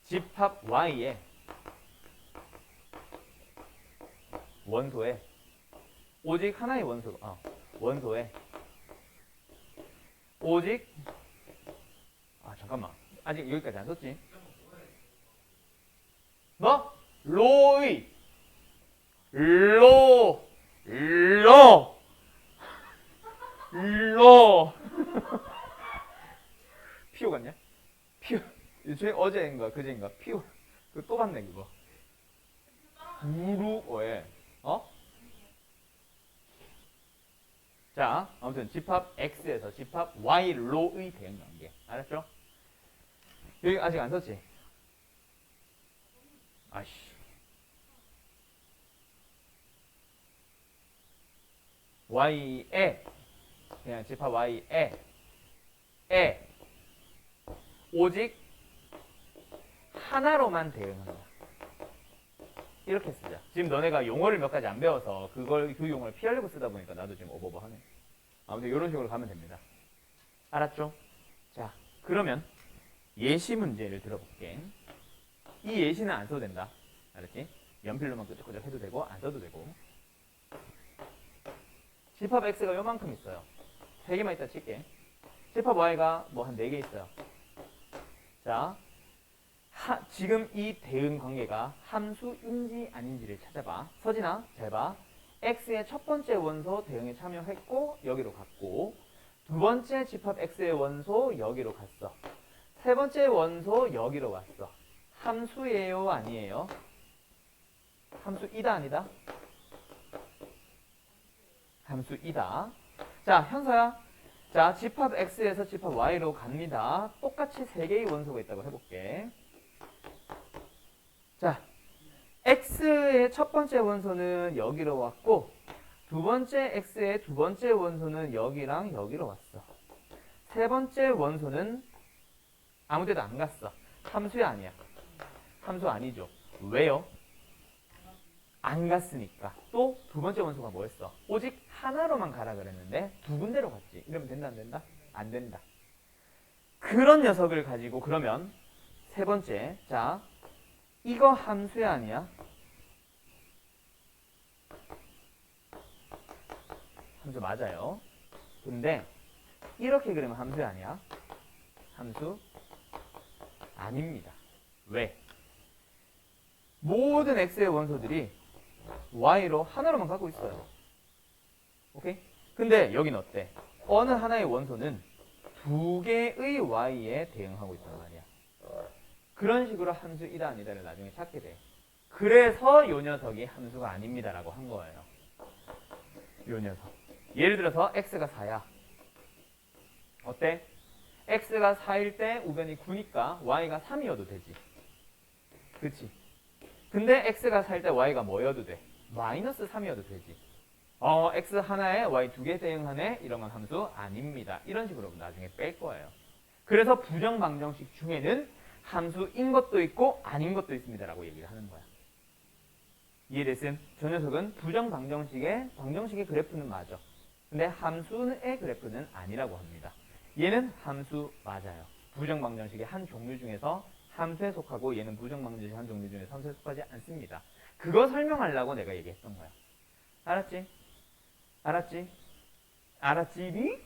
집합 y의 원소에 오직 하나의 원소에 오직 잠깐만 아직 여기까지 안 썼지? 뭐? 로의 로 피오 같냐? 피오 어제인가 그제인가 피오 그거 또 봤네 그거 우루어에 자 아무튼 집합 X에서 집합 Y로의 대응관계 알았죠? 여기 아직 안 썼지? 아씨 Y에 그냥 집합 Y에 오직 하나로만 대응한다. 이렇게 쓰자. 지금 너네가 용어를 몇 가지 안 배워서 그 용어를 피하려고 쓰다 보니까 나도 지금 어버버하네. 아무튼 이런 식으로 가면 됩니다. 알았죠? 자, 그러면 예시 문제를 들어볼게. 이 예시는 안 써도 된다. 알았지? 연필로만 끄적끄적 해도 되고 안 써도 되고. 집합 x가 요만큼 있어요. 3개만 있다 칠게. 집합 y가 뭐 한 4개 있어요. 자, 지금 이 대응 관계가 함수인지 아닌지를 찾아봐. 서진아, 잘 봐. x의 첫 번째 원소 대응에 참여했고 여기로 갔고, 두 번째 집합 x의 원소 여기로 갔어. 세 번째 원소 여기로 왔어. 함수예요, 아니에요? 함수이다, 아니다? 함수이다. 자, 현서야. 자, 집합 x에서 집합 y로 갑니다. 똑같이 3개의 원소가 있다고 해볼게. 자, x의 첫 번째 원소는 여기로 왔고, 두 번째 x의 두 번째 원소는 여기랑 여기로 왔어. 세 번째 원소는 아무 데도 안 갔어. 함수야, 아니야? 함수 아니죠. 왜요? 안 갔으니까. 또 두 번째 원소가 뭐였어? 오직 하나로만 가라 그랬는데 두 군데로 갔지. 이러면 된다, 안 된다? 안 된다. 그런 녀석을 가지고 그러면 세 번째, 자, 이거 함수야, 아니야? 함수 맞아요. 근데 이렇게 그리면 함수야, 아니야? 함수 아닙니다. 왜? 모든 x의 원소들이 y로 하나로만 갖고 있어요. 오케이? 근데 여긴 어때? 어느 하나의 원소는 2개의 y에 대응하고 있단 말이야. 그런 식으로 함수이다 아니다를 나중에 찾게 돼. 그래서 요 녀석이 함수가 아닙니다라고 한 거예요. 요 녀석. 예를 들어서 x가 4야. 어때? x가 4일 때 우변이 9니까 y가 3이어도 되지. 그치? 근데 x가 4일 때 y가 뭐여도 돼? 마이너스 3이어도 되지. x 하나에 y 2개 대응하네? 이런 건 함수 아닙니다. 이런 식으로 나중에 뺄 거예요. 그래서 부정방정식 중에는 함수인 것도 있고 아닌 것도 있습니다 라고 얘기를 하는 거야. 이해됐음? 저 녀석은 부정방정식의 그래프는 맞아. 근데 함수의 그래프는 아니라고 합니다. 얘는 함수 맞아요. 부정방정식의 한 종류 중에서 함수에 속하고 얘는 부정방정식의 한 종류 중에서 함수에 속하지 않습니다. 그거 설명하려고 내가 얘기했던 거야. 알았지? 알았지? 알았지비?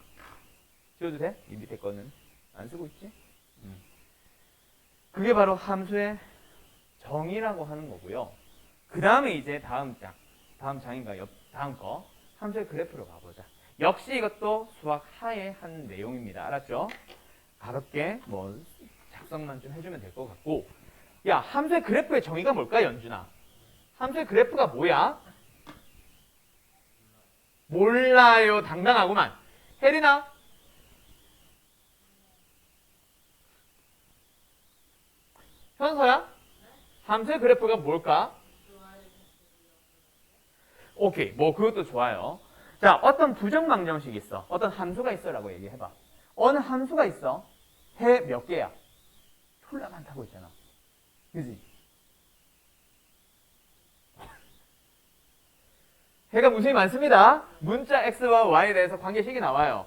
지워도 돼? 이 밑에 거는 안 쓰고 있지? 그게 바로 함수의 정의라고 하는 거고요. 그 다음에 이제 다음 장인가 다음 거 함수의 그래프로 가보자. 역시 이것도 수학 하의 한 내용입니다. 알았죠? 가볍게 뭐 작성만 좀 해주면 될 것 같고, 야, 함수의 그래프의 정의가 뭘까, 연준아? 함수의 그래프가 뭐야? 몰라요. 당당하구만. 혜린아? 현서야? 함수의 그래프가 뭘까? 오케이. 뭐 그것도 좋아요. 자, 어떤 부정방정식이 있어. 어떤 함수가 있어라고 얘기해봐. 어느 함수가 있어? 해 몇 개야? 졸라 많다고 있잖아. 그지? 해가 무수히 많습니다. 문자 x와 y에 대해서 관계식이 나와요.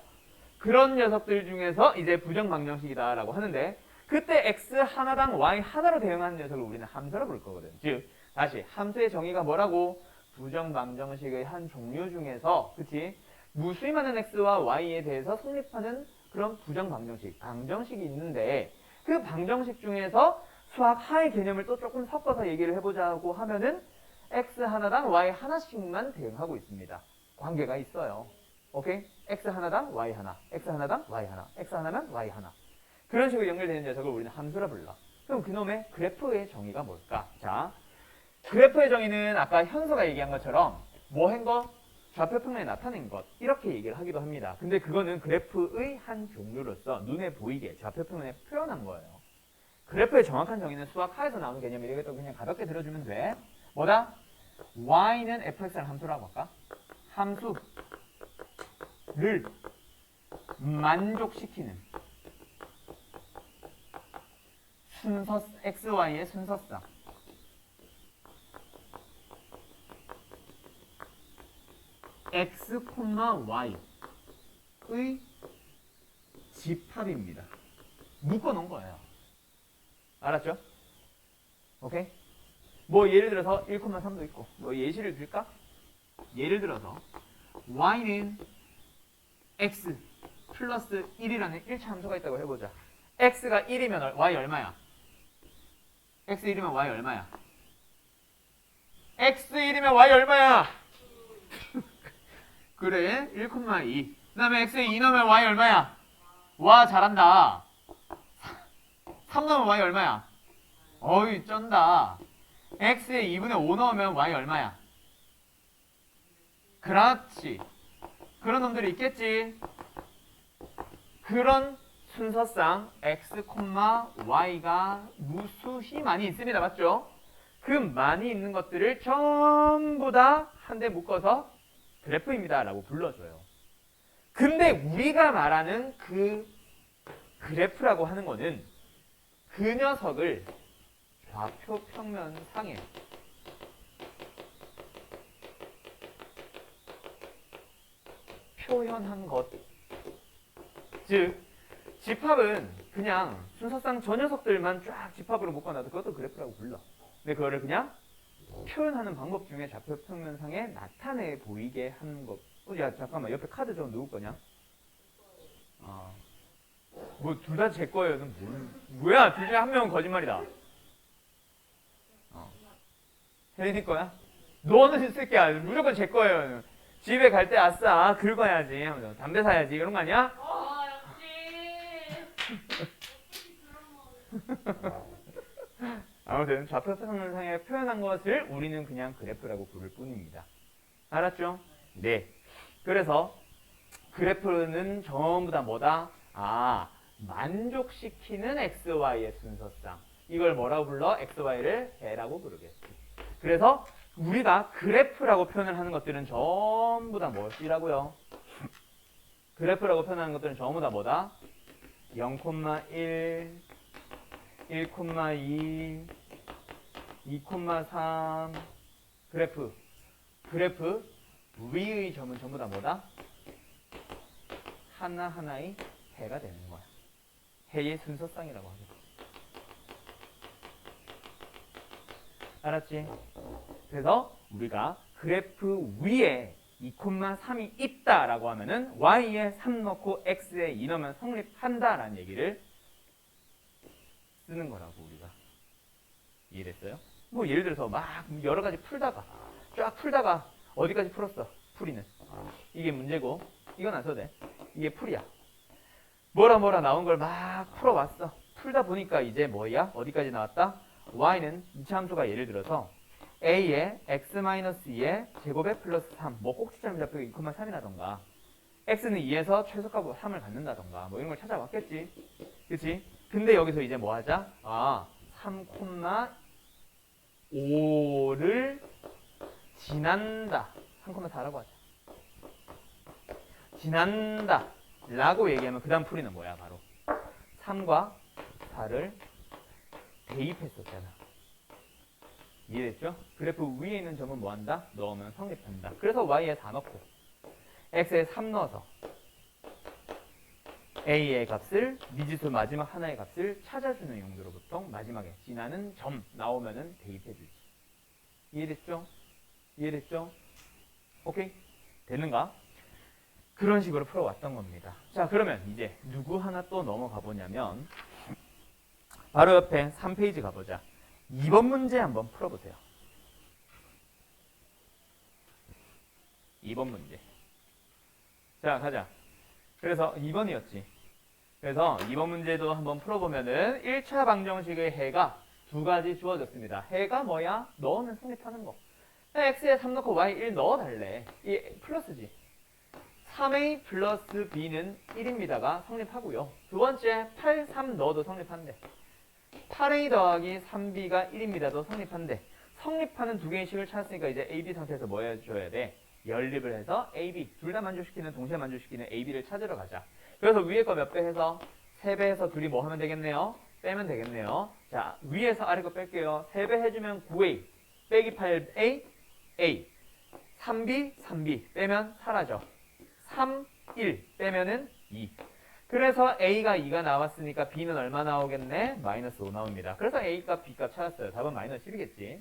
그런 녀석들 중에서 이제 부정방정식이다라고 하는데, 그때 x 하나당 y 하나로 대응하는 녀석을 우리는 함수라고 부를 거거든. 즉, 다시 함수의 정의가 뭐라고? 부정방정식의 한 종류 중에서, 그치? 무수히 많은 x와 y에 대해서 성립하는 그런 부정방정식, 방정식이 있는데, 그 방정식 중에서 수학 하의 개념을 또 조금 섞어서 얘기를 해보자고 하면은 x 하나당 y 하나씩만 대응하고 있습니다. 관계가 있어요. 오케이? x 하나당 y 하나, x 하나당 y 하나, x 하나면 y 하나. 그런 식으로 연결되는 녀석을 우리는 함수라 불러. 그럼 그놈의 그래프의 정의가 뭘까? 자, 그래프의 정의는 아까 현서가 얘기한 것처럼 뭐 한 거? 좌표평면에 나타낸 것. 이렇게 얘기를 하기도 합니다. 근데 그거는 그래프의 한 종류로서 눈에 보이게 좌표평면에 표현한 거예요. 그래프의 정확한 정의는 수학 하에서 나오는 개념이니까 그냥 가볍게 들어주면 돼. 뭐다? y는 fx를 함수라고 할까? 함수를 만족시키는 xy의 순서상. x, y의 집합입니다. 묶어놓은 거예요. 알았죠? 오케이? 뭐 예를 들어서 1,3도 있고 뭐 예시를 들까? 예를 들어서 y는 x 플러스 1이라는 1차 함수가 있다고 해보자. x가 1이면 y 얼마야? x 1이면 y 얼마야? x 1이면 y 얼마야? 그래 1,2. 그 다음에 x에 2 넣으면 y 얼마야? 와 잘한다. 3 넣으면 y 얼마야? 어이 쩐다. x에 2분의 5 넣으면 y 얼마야? 그렇지. 그런 놈들이 있겠지. 그런 순서상 x, y가 무수히 많이 있습니다. 맞죠? 그 많이 있는 것들을 전부 다 한데 묶어서 그래프입니다 라고 불러줘요. 근데 우리가 말하는 그 그래프라고 하는 거는 그 녀석을 좌표 평면상에 표현한 것. 즉 집합은 그냥 순서상 저 녀석들만 쫙 집합으로 묶어놔도 그것도 그래프라고 불러. 근데 그거를 그냥 표현하는 방법 중에 좌표 평면상에 나타내 보이게 하는 것. 야 잠깐만 옆에 카드 좀 누구 거냐? 뭐 둘 다 제 거예요는 뭐야? 둘 중에 한 명은 거짓말이다. 혜린이 거야? 너는 이 새끼야 무조건 제 거예요. 집에 갈 때 아싸 긁어야지 하면서 담배 사야지 이런 거 아니야? 아무튼 좌표 평면상에 표현한 것을 우리는 그냥 그래프라고 부를 뿐입니다. 알았죠? 네. 그래서 그래프는 전부 다 뭐다? 만족시키는 XY의 순서상. 이걸 뭐라고 불러? XY를 해라고 부르겠지. 그래서 우리가 그래프라고 표현을 하는 것들은 전부 다 뭐지라고요? 그래프라고 표현하는 것들은 전부 다 뭐다? 0,1, 1,2, 2,3 그래프 위의 점은 전부 다 뭐다? 하나하나의 해가 되는 거야. 해의 순서상이라고 하겠지. 알았지? 그래서 우리가 그래프 위에 2,3이 있다라고 하면은 y에 3 넣고 x에 2 넣으면 성립한다라는 얘기를 쓰는 거라고 우리가. 이해됐어요? 뭐 예를 들어서 막 여러 가지 쫙 풀다가 어디까지 풀었어? 풀이는. 이게 문제고 이건 안 써도 돼. 이게 풀이야. 뭐라 나온 걸 막 풀어왔어. 풀다 보니까 이제 뭐야? 어디까지 나왔다? y는 2차 함수가 예를 들어서 a에 x-2에 제곱에 플러스 3 뭐 꼭지점 잡히고 2,3이라던가 x는 2에서 최소값 3을 갖는다던가 뭐 이런 걸 찾아왔겠지. 그치? 근데 여기서 이제 뭐 하자? 3,5를 지난다. 3,4라고 하자. 지난다 라고 얘기하면 그 다음 풀이는 뭐야? 바로 3과 4를 대입했었잖아. 이해됐죠? 그래프 위에 있는 점은 뭐 한다? 넣으면 성립한다. 그래서 y에 4 넣고 x에 3 넣어서 a의 값을 미지수 마지막 하나의 값을 찾아주는 용도로 보통 마지막에 지나는 점 나오면은 대입해주지. 이해됐죠? 이해됐죠? 오케이? 됐는가? 그런 식으로 풀어왔던 겁니다. 자, 그러면 이제 누구 하나 또 넘어가 보냐면 바로 옆에 3페이지 가보자. 2번 문제 한번 풀어보세요. 2번 문제. 자, 가자. 그래서 2번이었지. 그래서 2번 문제도 한번 풀어보면은 1차 방정식의 해가 두 가지 주어졌습니다. 해가 뭐야? 넣으면 성립하는 거. x에 3 넣고 y 1 넣어달래. 이 플러스지. 3a 플러스 b는 1입니다가 성립하고요. 두 번째 8, 3 넣어도 성립한대. 8a 더하기 3b가 1입니다도 성립한대. 성립하는 두 개의 식을 찾았으니까 이제 a, b 상태에서 뭐 해줘야 돼? 연립을 해서 a, b 둘 다 만족시키는 동시에 만족시키는 a, b를 찾으러 가자. 그래서 위에 거 몇 배 해서 3배 해서 둘이 뭐 하면 되겠네요? 빼면 되겠네요. 자, 위에서 아래 거 뺄게요. 3배 해주면 9a 빼기 8a a 3b, 3b 빼면 사라져. 3, 1 빼면은 2. 그래서 a가 2가 나왔으니까 b는 얼마 나오겠네? 마이너스 5 나옵니다. 그래서 a 값, b 값 찾았어요. 답은 마이너스 10이겠지.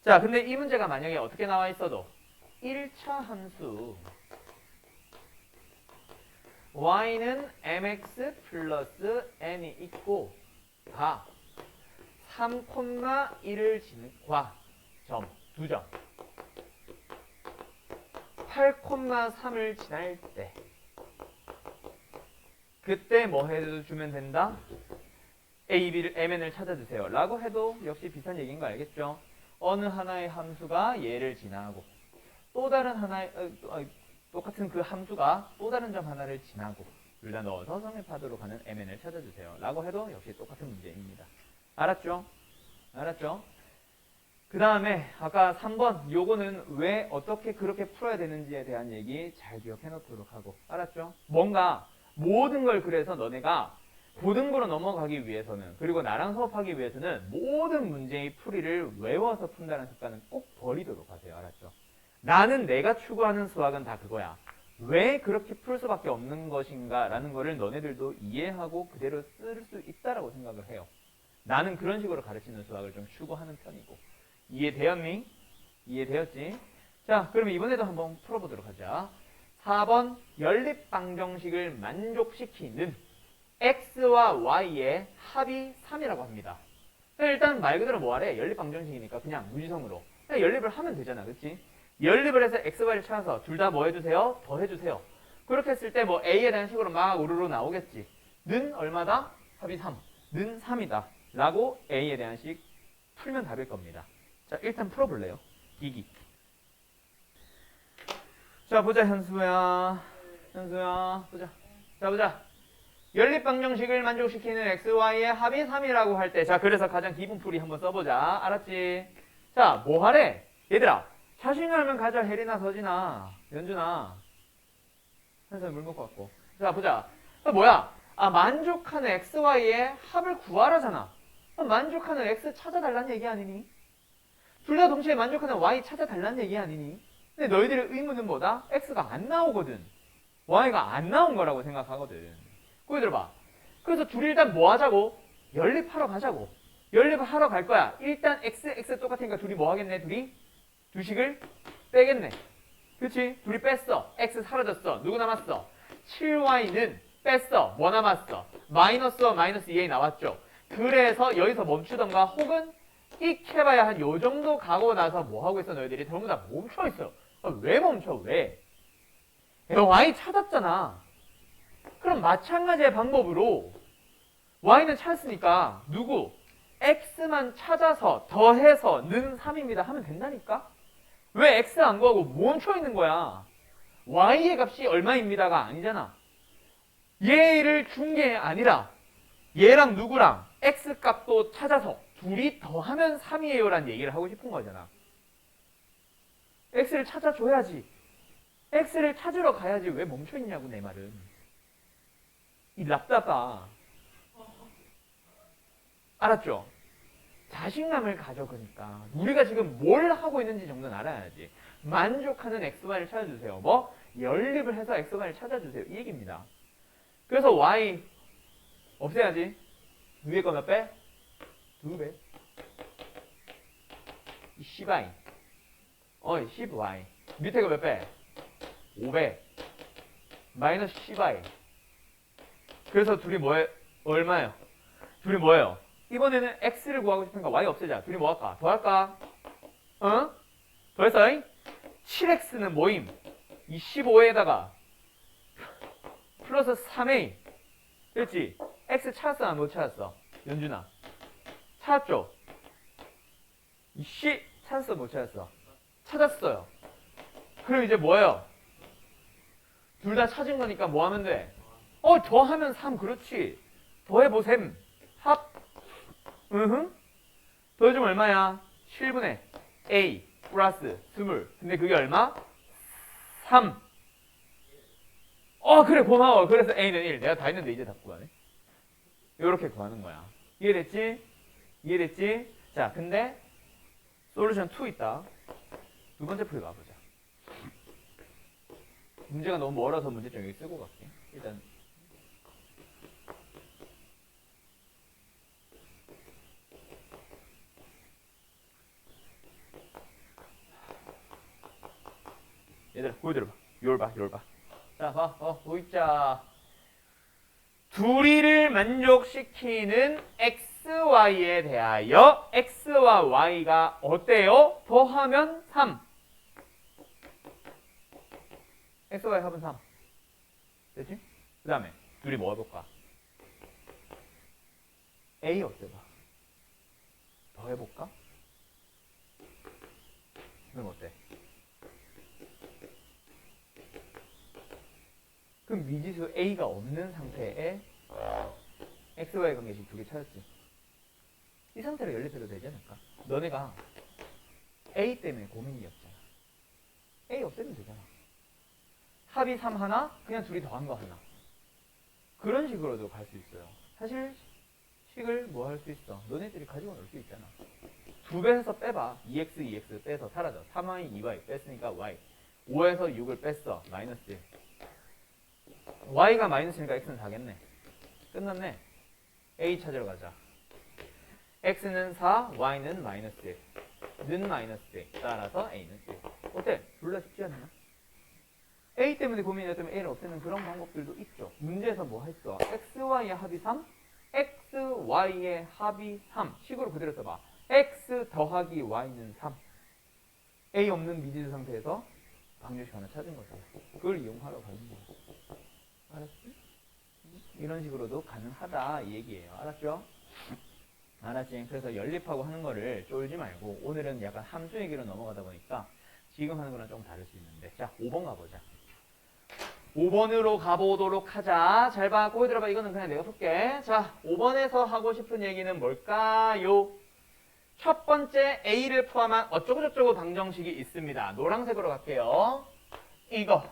자, 근데 이 문제가 만약에 어떻게 나와 있어도 1차 함수 y는 mx 플러스 n이 있고 가 3,1을 지nik과 점, 2점 8,3을 지날 때 그때 뭐 해주면 된다? a, b를, mn을 찾아주세요 라고 해도 역시 비슷한 얘기인 거 알겠죠? 어느 하나의 함수가 얘를 지나고 또 다른 하나의 똑같은 그 함수가 또 다른 점 하나를 지나고 둘 다 넣어서 성립하도록 하는 mn을 찾아주세요 라고 해도 역시 똑같은 문제입니다. 알았죠? 알았죠? 그 다음에 아까 3번 요거는 왜 어떻게 그렇게 풀어야 되는지에 대한 얘기 잘 기억해 놓도록 하고 알았죠? 뭔가 모든 걸 그래서 너네가 고등부로 넘어가기 위해서는 그리고 나랑 수업하기 위해서는 모든 문제의 풀이를 외워서 푼다는 습관은 꼭 버리도록 하세요. 알았죠? 나는 내가 추구하는 수학은 다 그거야. 왜 그렇게 풀 수밖에 없는 것인가 라는 거를 너네들도 이해하고 그대로 쓸 수 있다라고 생각을 해요. 나는 그런 식으로 가르치는 수학을 좀 추구하는 편이고. 이해되었니? 이해되었지? 자, 그러면 이번에도 한번 풀어보도록 하자. 4번 연립방정식을 만족시키는 x와 y의 합이 3이라고 합니다. 일단 말 그대로 뭐 하래? 연립방정식이니까 그냥 무지성으로 그냥 연립을 하면 되잖아. 그치? 연립을 해서 x, y를 찾아서 둘 다 뭐 해주세요? 더 해주세요. 그렇게 했을 때 뭐 a에 대한 식으로 막 우르르 나오겠지. 는 얼마다? 합이 3. 는 3이다. 라고 a에 대한 식 풀면 답일 겁니다. 자, 일단 풀어볼래요? 기기. 자, 보자, 현수야. 현수야, 보자. 자, 보자. 연립방정식을 만족시키는 x, y의 합이 3이라고 할 때, 자, 그래서 가장 기본 풀이 한번 써보자. 알았지? 자, 뭐 하래? 얘들아, 자신감을 가져, 혜리나, 서진아, 연준아. 현수야, 물 먹고 왔고. 자, 보자. 뭐야? 만족하는 x, y의 합을 구하라잖아. 만족하는 x 찾아달라는 얘기 아니니? 둘 다 동시에 만족하는 y 찾아달라는 얘기 아니니? 근데 너희들의 의문은 뭐다? x가 안 나오거든. y가 안 나온 거라고 생각하거든. 거기 들어봐. 그래서 둘이 일단 뭐 하자고? 연립하러 가자고. 연립하러 갈 거야. 일단 x 똑같으니까 둘이 뭐 하겠네? 둘이 두 식을 빼겠네. 그치? 둘이 뺐어. x 사라졌어. 누구 남았어? 7y는 뺐어. 뭐 남았어? 마이너스와 마이너스 2a 나왔죠. 그래서 여기서 멈추던가 혹은 익혀봐야 한 요 정도 가고 나서 뭐 하고 있어? 너희들이 전부 다 멈춰 있어요. 왜 멈춰? 왜? y 찾았잖아. 그럼 마찬가지의 방법으로 y는 찾았으니까 누구? x만 찾아서 더해서 는 3입니다 하면 된다니까? 왜 x 안 구하고 멈춰 있는 거야? y의 값이 얼마입니다가 아니잖아. 얘를 준 게 아니라 얘랑 누구랑 x 값도 찾아서 둘이 더하면 3이에요 라는 얘기를 하고 싶은 거잖아. x를 찾아줘야지. x를 찾으러 가야지. 왜 멈춰있냐고 내 말은. 이 랍다가 알았죠? 자신감을 가져. 그러니까 우리가 지금 뭘 하고 있는지 정도는 알아야지. 만족하는 xy를 찾아주세요. 뭐? 연립을 해서 xy를 찾아주세요. 이 얘기입니다. 그래서 y 없애야지. 위에 거 몇 배? 2배. 10y. 10y. 밑에 거 몇 배? 5배. 마이너스 10y. 그래서 둘이 뭐예요? 얼마예요? 둘이 뭐예요? 이번에는 x를 구하고 싶으니까 y 없애자. 둘이 뭐 할까? 더 할까? 더했어? 7x는 뭐임? 이 15에다가 플러스 3a. 그렇지? x 찾았어? 안 못 찾았어? 연준아. 찾았죠? 이 c 찾았어? 못 찾았어? 찾았어요. 그럼 이제 뭐예요? 둘 다 찾은 거니까 뭐 하면 돼? 더하면 3. 그렇지. 더해보셈. 합. 더해주면 얼마야? 7분의 a 플러스 20. 근데 그게 얼마? 3. 그래, 고마워. 그래서 a는 1. 내가 다 했는데 이제 다 구하네. 이렇게 구하는 거야. 이해됐지? 이해됐지? 자, 근데 솔루션 2 있다. 두 번째 풀이 가보자. 문제가 너무 멀어서 문제점 여기 쓰고 갈게. 일단 얘들아 보여드려봐. 요걸 봐. 자, 보이자. 둘이를 만족시키는 XY에 대하여 X와 Y가 어때요? 더하면 3. XY 합은 3. 됐지? 그 다음에 둘이 뭐 해볼까? A 어때 봐. 더 해볼까? 그럼 어때? 그럼 미지수 A가 없는 상태에 XY 관계식 두 개 찾았지. 이 상태로 연립해도 되지 않을까? 너네가 A 때문에 고민이었잖아. A 없애면 되잖아. 합이 3 하나, 그냥 둘이 더한 거 하나. 그런 식으로도 갈 수 있어요. 사실 식을 뭐 할 수 있어? 너네들이 가지고 놀 수 있잖아. 2배 해서 빼봐. 2x 빼서 사라져. 3y, 2y 뺐으니까 y. 5에서 6을 뺐어. 마이너스 1. y가 마이너스니까 x는 4겠네. 끝났네. a 찾으러 가자. x는 4, y는 마이너스 1. 는 마이너스 1. 따라서 a는 1. 어때? 둘 다 쉽지 않나? a 때문에 고민이었다면 a를 없애는 그런 방법들도 있죠. 문제에서 뭐 했어? xy의 합이 3, xy의 합이 3. 식으로 그대로 써봐. x 더하기 y는 3. a 없는 미지수 상태에서 방정식 하나 찾은 거죠. 그걸 이용하러 가는 거예요. 알았지? 이런 식으로도 가능하다 이 얘기예요. 알았죠? 알았지? 그래서 연립하고 하는 거를 쫄지 말고 오늘은 약간 함수 얘기로 넘어가다 보니까 지금 하는 거랑 조금 다를 수 있는데 자 5번 가보자. 5번으로 가보도록 하자. 잘 봐. 꼬이 들어봐. 이거는 그냥 내가 풀게. 자 5번에서 하고 싶은 얘기는 뭘까요? 첫 번째 A를 포함한 어쩌고저쩌고 방정식이 있습니다. 노란색으로 갈게요. 이거.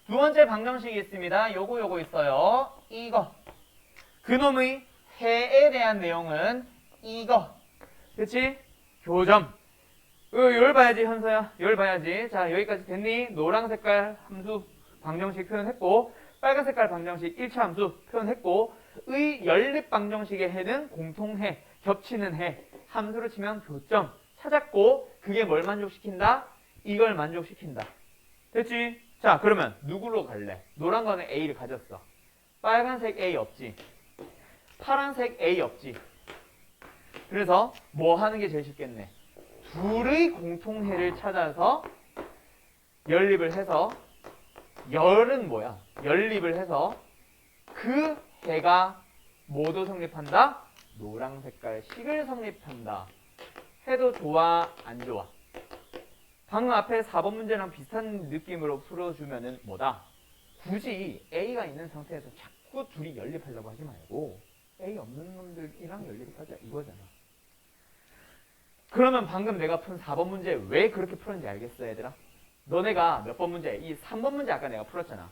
두 번째 방정식이 있습니다. 요거 있어요. 이거. 그놈의 해에 대한 내용은 이거. 그치? 교점. 열 봐야지, 현서야. 열 봐야지. 자, 여기까지 됐니? 노랑 색깔 함수 방정식 표현했고, 빨간 색깔 방정식 1차 함수 표현했고, 의 연립 방정식의 해는 공통해, 겹치는 해. 함수로 치면 교점 찾았고, 그게 뭘 만족시킨다? 이걸 만족시킨다. 됐지? 자, 그러면 누구로 갈래? 노란 거는 A를 가졌어. 빨간색 A 없지. 파란색 A 없지. 그래서 뭐 하는 게 제일 쉽겠네. 둘의 공통해를 찾아서 연립을 해서 열은 뭐야? 연립을 해서 그 해가 뭐도 성립한다? 노랑 색깔 식을 성립한다. 해도 좋아? 안 좋아? 방금 앞에 4번 문제랑 비슷한 느낌으로 풀어주면은 뭐다? 굳이 A가 있는 상태에서 자꾸 둘이 연립하려고 하지 말고 A 없는 놈들이랑 연립하자 이거잖아. 그러면 방금 내가 푼 4번 문제 왜 그렇게 풀었는지 알겠어 얘들아? 너네가 몇 번 문제? 이 3번 문제 아까 내가 풀었잖아.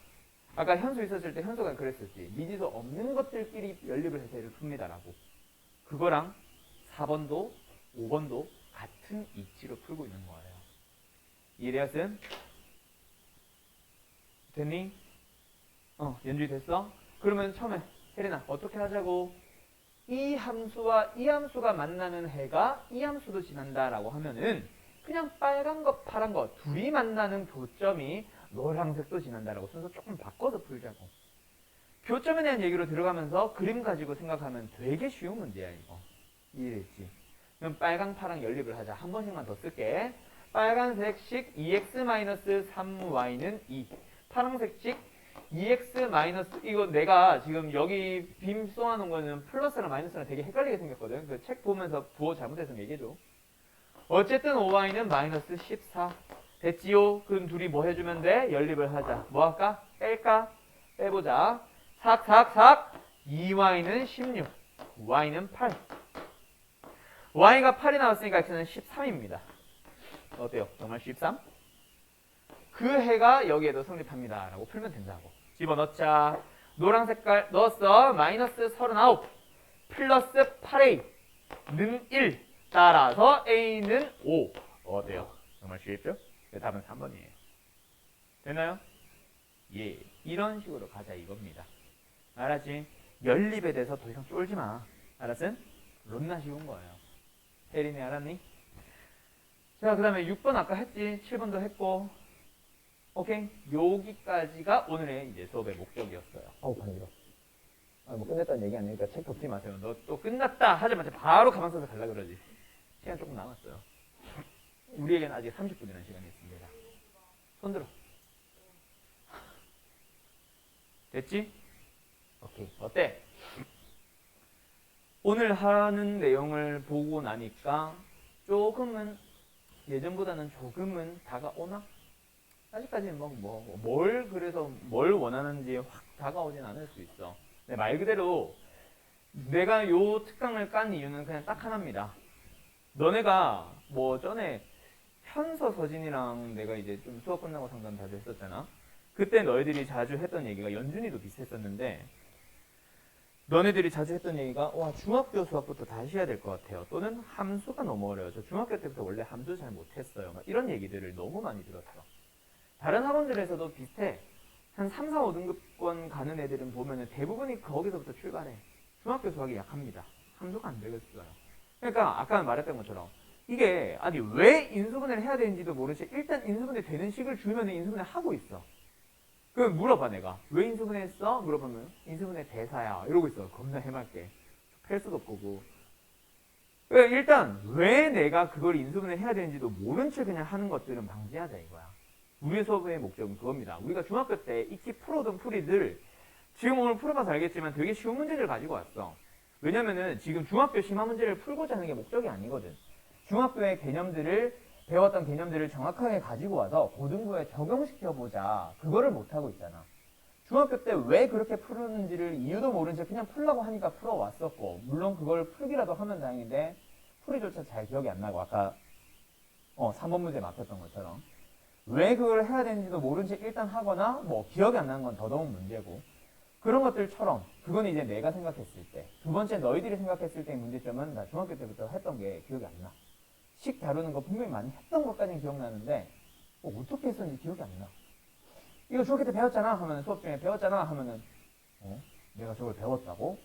아까 현수 있었을 때 현수가 그랬었지. 미지수 없는 것들끼리 연립을 해서 얘를 풉니다라고. 그거랑 4번도 5번도 같은 이치로 풀고 있는 거예요. 이해되었음? 됐니? 연주이 됐어? 그러면 처음에 혜린아 어떻게 하자고? 이 함수와 이 함수가 만나는 해가 이 함수도 지난다라고 하면은 그냥 빨간 거 파란 거 둘이 만나는 교점이 노란색도 지난다라고 순서 조금 바꿔서 풀자고. 교점에 대한 얘기로 들어가면서 그림 가지고 생각하면 되게 쉬운 문제야 이거. 이해됐지? 그럼 빨강 파랑 연립을 하자. 한 번씩만 더 쓸게. 빨간색식 2x-3y는 2. 파란색식 2x- 이거 내가 지금 여기 빔 쏘아놓은 거는 플러스랑 마이너스랑 되게 헷갈리게 생겼거든. 그 책 보면서 부호 잘못했으면 얘기해줘. 어쨌든 5y는 마이너스 14. 됐지요? 그럼 둘이 뭐 해주면 돼? 연립을 하자. 뭐 할까? 뺄까? 빼보자. 삭삭삭 2y는 16. y는 8. y가 8이 나왔으니까 x는 13입니다. 어때요? 정말 13? 그 해가 여기에도 성립합니다. 라고 풀면 된다고. 집어넣자. 노란 색깔 넣었어. 마이너스 39 플러스 8a 는 1 따라서 a는 5. 어때요? 정말 쉽죠? 답은 3번이에요. 됐나요? 예, 이런 식으로 가자 이겁니다. 알았지? 연립에 대해서 더 이상 쫄지 마. 알았음? 론나 쉬운 거예요. 혜린이 알았니? 자, 그 다음에 6번 아까 했지? 7번도 했고. 오케이? 여기까지가 오늘의 이제 수업의 목적이었어요. 어우, 반기로. 뭐 끝냈다는 얘기 아니니까 책 덮지 마세요. 너 또 끝났다 하자마자 바로 가방 써서 갈라 그러지. 시간 조금 남았어요. 우리에겐 아직 30분이라는 시간이 있습니다. 손 들어. 됐지? 오케이. 어때? 오늘 하는 내용을 보고 나니까 조금은 예전보다는 조금은 다가오나? 아직까지는 그래서 뭘 원하는지 확 다가오진 않을 수 있어. 근데 말 그대로 내가 요 특강을 깐 이유는 그냥 딱 하나입니다. 너네가 뭐 전에 현서 서진이랑 내가 이제 좀 수업 끝나고 상담 자주 했었잖아. 그때 너희들이 자주 했던 얘기가 연준이도 비슷했었는데 너네들이 자주 했던 얘기가 와 중학교 수학부터 다시 해야 될 것 같아요. 또는 함수가 너무 어려워요. 저 중학교 때부터 원래 함수 잘 못했어요. 막 이런 얘기들을 너무 많이 들었어. 다른 학원들에서도 비슷해. 한 3, 4, 5등급권 가는 애들은 보면은 대부분이 거기서부터 출발해. 중학교 수학이 약합니다. 함수가 안 되겠어요. 그러니까 아까 말했던 것처럼 이게 아니 왜 인수분해를 해야 되는지도 모르지 일단 인수분해 되는 식을 주면 인수분해 하고 있어. 그럼 물어봐 내가 왜 인수분해 했어? 물어보면 인수분해 대사야 이러고 있어. 겁나 해맑게. 팰 수도 없고. 일단 왜 내가 그걸 인수분해 해야 되는지도 모른 채 그냥 하는 것들은 방지하자 이거야. 우리 수업의 목적은 그겁니다. 우리가 중학교 때 익히 풀어둔 풀이들 지금 오늘 풀어봐서 알겠지만 되게 쉬운 문제들 가지고 왔어. 왜냐면은 지금 중학교 심화 문제를 풀고자 하는 게 목적이 아니거든. 중학교의 배웠던 개념들을 정확하게 가지고 와서 고등부에 적용시켜보자. 그거를 못하고 있잖아. 중학교 때 왜 그렇게 풀었는지를 이유도 모른 채 그냥 풀라고 하니까 풀어왔었고 물론 그걸 풀기라도 하면 다행인데 풀이조차 잘 기억이 안 나고 아까 3번 문제 맡았던 것처럼 왜 그걸 해야 되는지도 모른 채 일단 하거나 뭐 기억이 안 나는 건 더더욱 문제고 그런 것들처럼 그건 이제 내가 생각했을 때 두 번째 너희들이 생각했을 때의 문제점은 나 중학교 때부터 했던 게 기억이 안 나. 식 다루는 거 분명히 많이 했던 것까지는 기억나는데 어떻게 했었는지 기억이 안 나. 이거 중학교 때 배웠잖아 하면은 수업 중에 배웠잖아 하면은 내가 저걸 배웠다고?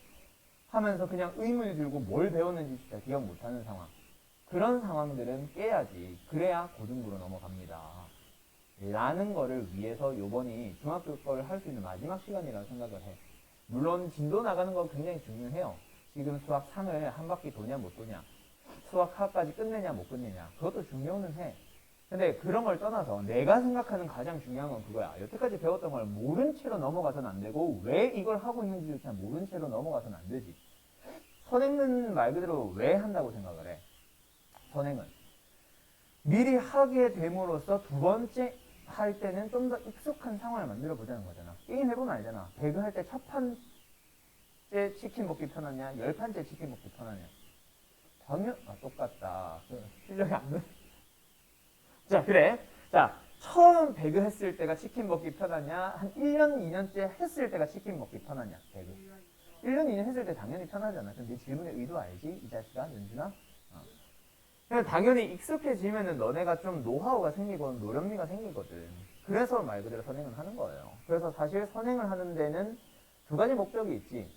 하면서 그냥 의문이 들고 뭘 배웠는지 진짜 기억 못하는 상황. 그런 상황들은 깨야지. 그래야 고등부로 넘어갑니다. 라는 거를 위해서 요번이 중학교 걸 할 수 있는 마지막 시간이라고 생각을 해. 물론 진도 나가는 거 굉장히 중요해요. 지금 수학 상을 한 바퀴 도냐 못 도냐 수학학까지 끝내냐 못 끝내냐 그것도 중요는 해. 근데 그런 걸 떠나서 내가 생각하는 가장 중요한 건 그거야. 여태까지 배웠던 걸 모른 채로 넘어가서는 안 되고 왜 이걸 하고 있는지조차 모른 채로 넘어가서는 안 되지. 선행은 말 그대로 왜 한다고 생각을 해. 선행은 미리 하게 됨으로써 두 번째 할 때는 좀 더 익숙한 상황을 만들어 보자는 거잖아. 게임 해보면 알잖아. 배그 할 때 첫 판째 치킨 먹기 편하냐 10판째 치킨 먹기 편하냐. 전혀 똑같다. 실력이 안 돼. 자 그래. 자 처음 배그 했을 때가 치킨 먹기 편하냐 한 1년 2년째 했을 때가 치킨 먹기 편하냐 배그. 1년 2년 했을 때 당연히 편하잖아. 그럼 네 질문의 의도 알지? 이 자식아 연준아. 당연히 익숙해지면은 너네가 좀 노하우가 생기고 노련미가 생기거든. 그래서 말 그대로 선행을 하는 거예요. 그래서 사실 선행을 하는 데는 두 가지 목적이 있지.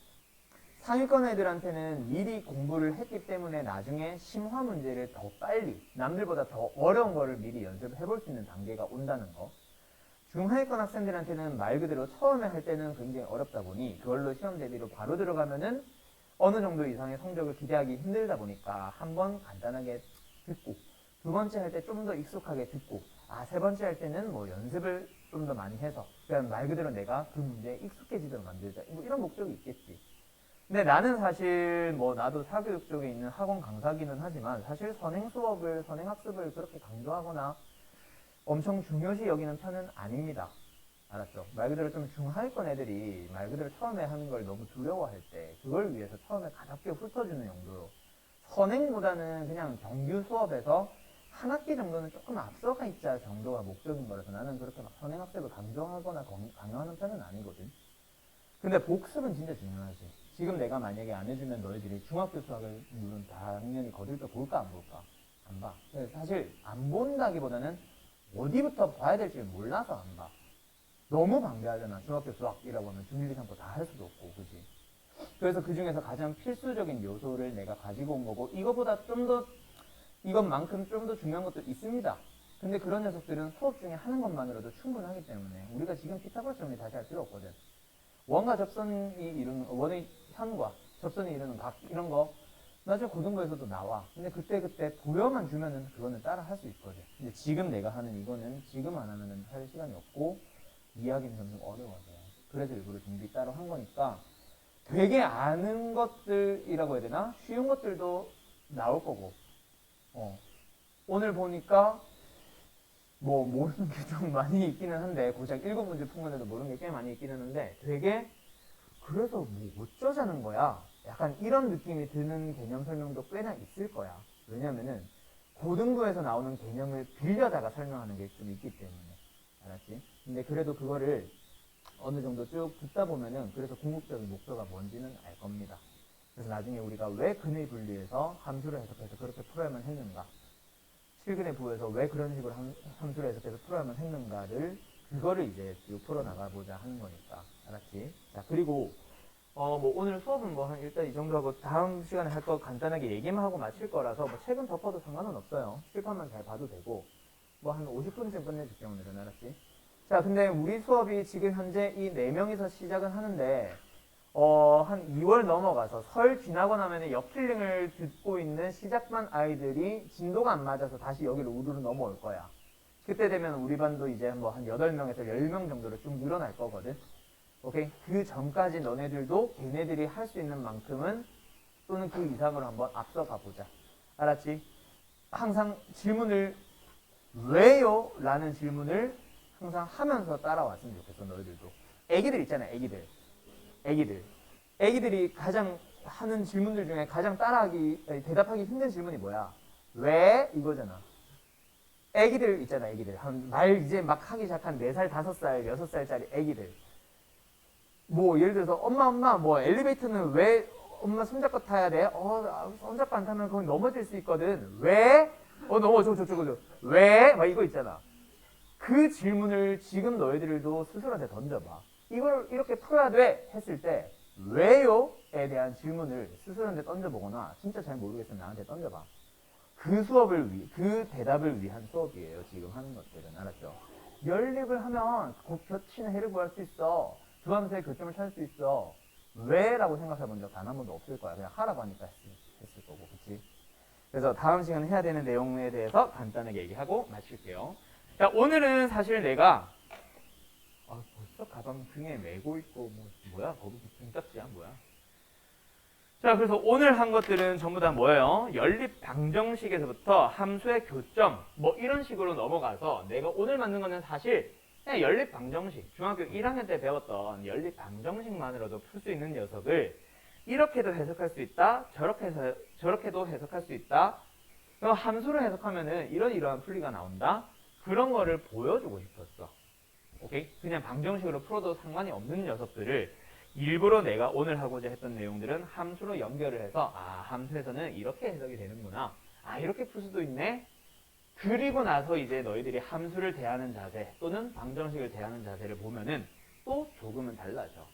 상위권 애들한테는 미리 공부를 했기 때문에 나중에 심화 문제를 더 빨리 남들보다 더 어려운 거를 미리 연습해 볼 수 있는 단계가 온다는 거. 중하위권 학생들한테는 말 그대로 처음에 할 때는 굉장히 어렵다 보니 그걸로 시험 대비로 바로 들어가면은 어느 정도 이상의 성적을 기대하기 힘들다 보니까 한번 간단하게 듣고 두 번째 할 때 좀 더 익숙하게 듣고 세 번째 할 때는 뭐 연습을 좀 더 많이 해서 그냥 말 그대로 내가 그 문제에 익숙해지도록 만들자 뭐 이런 목적이 있겠지. 근데 나는 사실 뭐 나도 사교육 쪽에 있는 학원 강사기는 하지만 사실 선행 학습을 그렇게 강조하거나 엄청 중요시 여기는 편은 아닙니다. 알았죠? 말 그대로 좀 중하위권 애들이 말 그대로 처음에 하는 걸 너무 두려워할 때 그걸 위해서 처음에 가볍게 훑어주는 용도로 선행보다는 그냥 정규 수업에서 한 학기 정도는 조금 앞서가 있자 정도가 목적인 거라서 나는 그렇게 막 선행학습을 강조하거나 강요하는 편은 아니거든. 근데 복습은 진짜 중요하지. 지금 내가 만약에 안 해주면 너희들이 중학교 수학을 물론 당연히 거들떠 볼까 안 볼까? 안 봐. 사실 안 본다기보다는 어디부터 봐야 될지 몰라서 안 봐. 너무 방대하잖아. 중학교 수학이라고 하면 중1, 2, 3 거 다 할 수도 없고, 그지? 그래서 그 중에서 가장 필수적인 요소를 내가 가지고 온 거고, 이거보다 좀 더, 이것만큼 좀 더 중요한 것도 있습니다. 근데 그런 녀석들은 수업 중에 하는 것만으로도 충분하기 때문에 우리가 지금 피타고라스 정리 다시 할 필요 없거든. 원과 접선이 이루는, 원의 현과 접선이 이루는 각, 이런 거 나중에 고등부에서도 나와. 근데 그때 보여만 주면은 그거는 따라 할 수 있거든. 근데 지금 내가 하는 이거는 지금 안 하면은 할 시간이 없고 이야기는 점점 어려워져요. 그래서 일부러 준비 따로 한 거니까 되게 아는 것들이라고 해야 되나? 쉬운 것들도 나올 거고. 오늘 보니까 뭐 모르는 게 좀 많이 있기는 한데 고작 7문제 푼 건데도 모르는 게 꽤 많이 있기는 한데 되게 그래서 뭐 어쩌자는 거야. 약간 이런 느낌이 드는 개념 설명도 꽤나 있을 거야. 왜냐면은 고등부에서 나오는 개념을 빌려다가 설명하는 게 좀 있기 때문에. 알았지? 근데 그래도 그거를 어느 정도 쭉 듣다 보면은 그래서 궁극적인 목표가 뭔지는 알 겁니다. 그래서 나중에 우리가 왜 근의 분리해서 함수를 해석해서 그렇게 풀어야만 했는가, 실근의 부호에서 왜 그런 식으로 함수를 해석해서 풀어야만 했는가를 그거를 이제 쭉 풀어나가보자 하는 거니까. 알았지? 자, 그리고 뭐 오늘 수업은 뭐 한 일단 이 정도 하고 다음 시간에 할 거 간단하게 얘기만 하고 마칠 거라서 뭐 책은 덮어도 상관은 없어요. 칠판만 잘 봐도 되고 뭐 한 50분쯤 끝내줄게 오늘은. 알았지? 자, 근데 우리 수업이 지금 현재 이 4명이서 시작은 하는데 한 2월 넘어가서 설 지나고 나면 역힐링을 듣고 있는 시작반 아이들이 진도가 안 맞아서 다시 여기로 우르르 넘어올 거야. 그때 되면 우리 반도 이제 뭐 한 8명에서 10명 정도로 쭉 늘어날 거거든. 오케이? 그 전까지 너네들도 걔네들이 할 수 있는 만큼은 또는 그 이상으로 한번 앞서가 보자. 알았지? 항상 질문을 왜요? 라는 질문을 항상 하면서 따라왔으면 좋겠어. 너희들도. 애기들 있잖아. 애기들이 가장 하는 질문들 중에 가장 대답하기 힘든 질문이 뭐야? 왜? 이거잖아. 애기들 있잖아. 애기들. 말 이제 막 하기 시작한 4살, 5살, 6살짜리 애기들. 뭐 예를 들어서 엄마 뭐 엘리베이터는 왜 엄마 손잡고 타야 돼? 손잡고 안 타면 거기 넘어질 수 있거든. 왜? 넘어져. 왜? 막 이거 있잖아. 그 질문을 지금 너희들도 스스로한테 던져봐. 이걸 이렇게 풀어야 돼 했을 때 왜요?에 대한 질문을 스스로한테 던져보거나 진짜 잘 모르겠으면 나한테 던져봐. 그 대답을 위한 수업이에요. 지금 하는 것들은. 알았죠? 연립을 하면 곧 겹치는 해를 구할 수 있어. 두 함수의 교점을 찾을 수 있어. 왜? 라고 생각해 본 적 단 한 번도 없을 거야. 그냥 하라고 하니까 했을 거고. 그치? 그래서 다음 시간에 해야 되는 내용에 대해서 간단하게 얘기하고 마칠게요. 자, 오늘은 사실 내가 벌써 가방 등에 메고 있고 뭐야? 거기 등딱지야? 뭐야? 자, 그래서 오늘 한 것들은 전부 다 뭐예요? 연립 방정식에서부터 함수의 교점 뭐 이런 식으로 넘어가서 내가 오늘 만든 거는 사실 그냥 연립 방정식, 중학교 1학년 때 배웠던 연립 방정식만으로도 풀 수 있는 녀석을 이렇게도 해석할 수 있다, 저렇게도 해석할 수 있다. 그럼 함수를 해석하면은 이러한 풀이가 나온다. 그런 거를 보여주고 싶었어. 오케이? 그냥 방정식으로 풀어도 상관이 없는 녀석들을 일부러 내가 오늘 하고자 했던 내용들은 함수로 연결을 해서 함수에서는 이렇게 해석이 되는구나. 이렇게 풀 수도 있네. 그리고 나서 이제 너희들이 함수를 대하는 자세 또는 방정식을 대하는 자세를 보면은 또 조금은 달라져.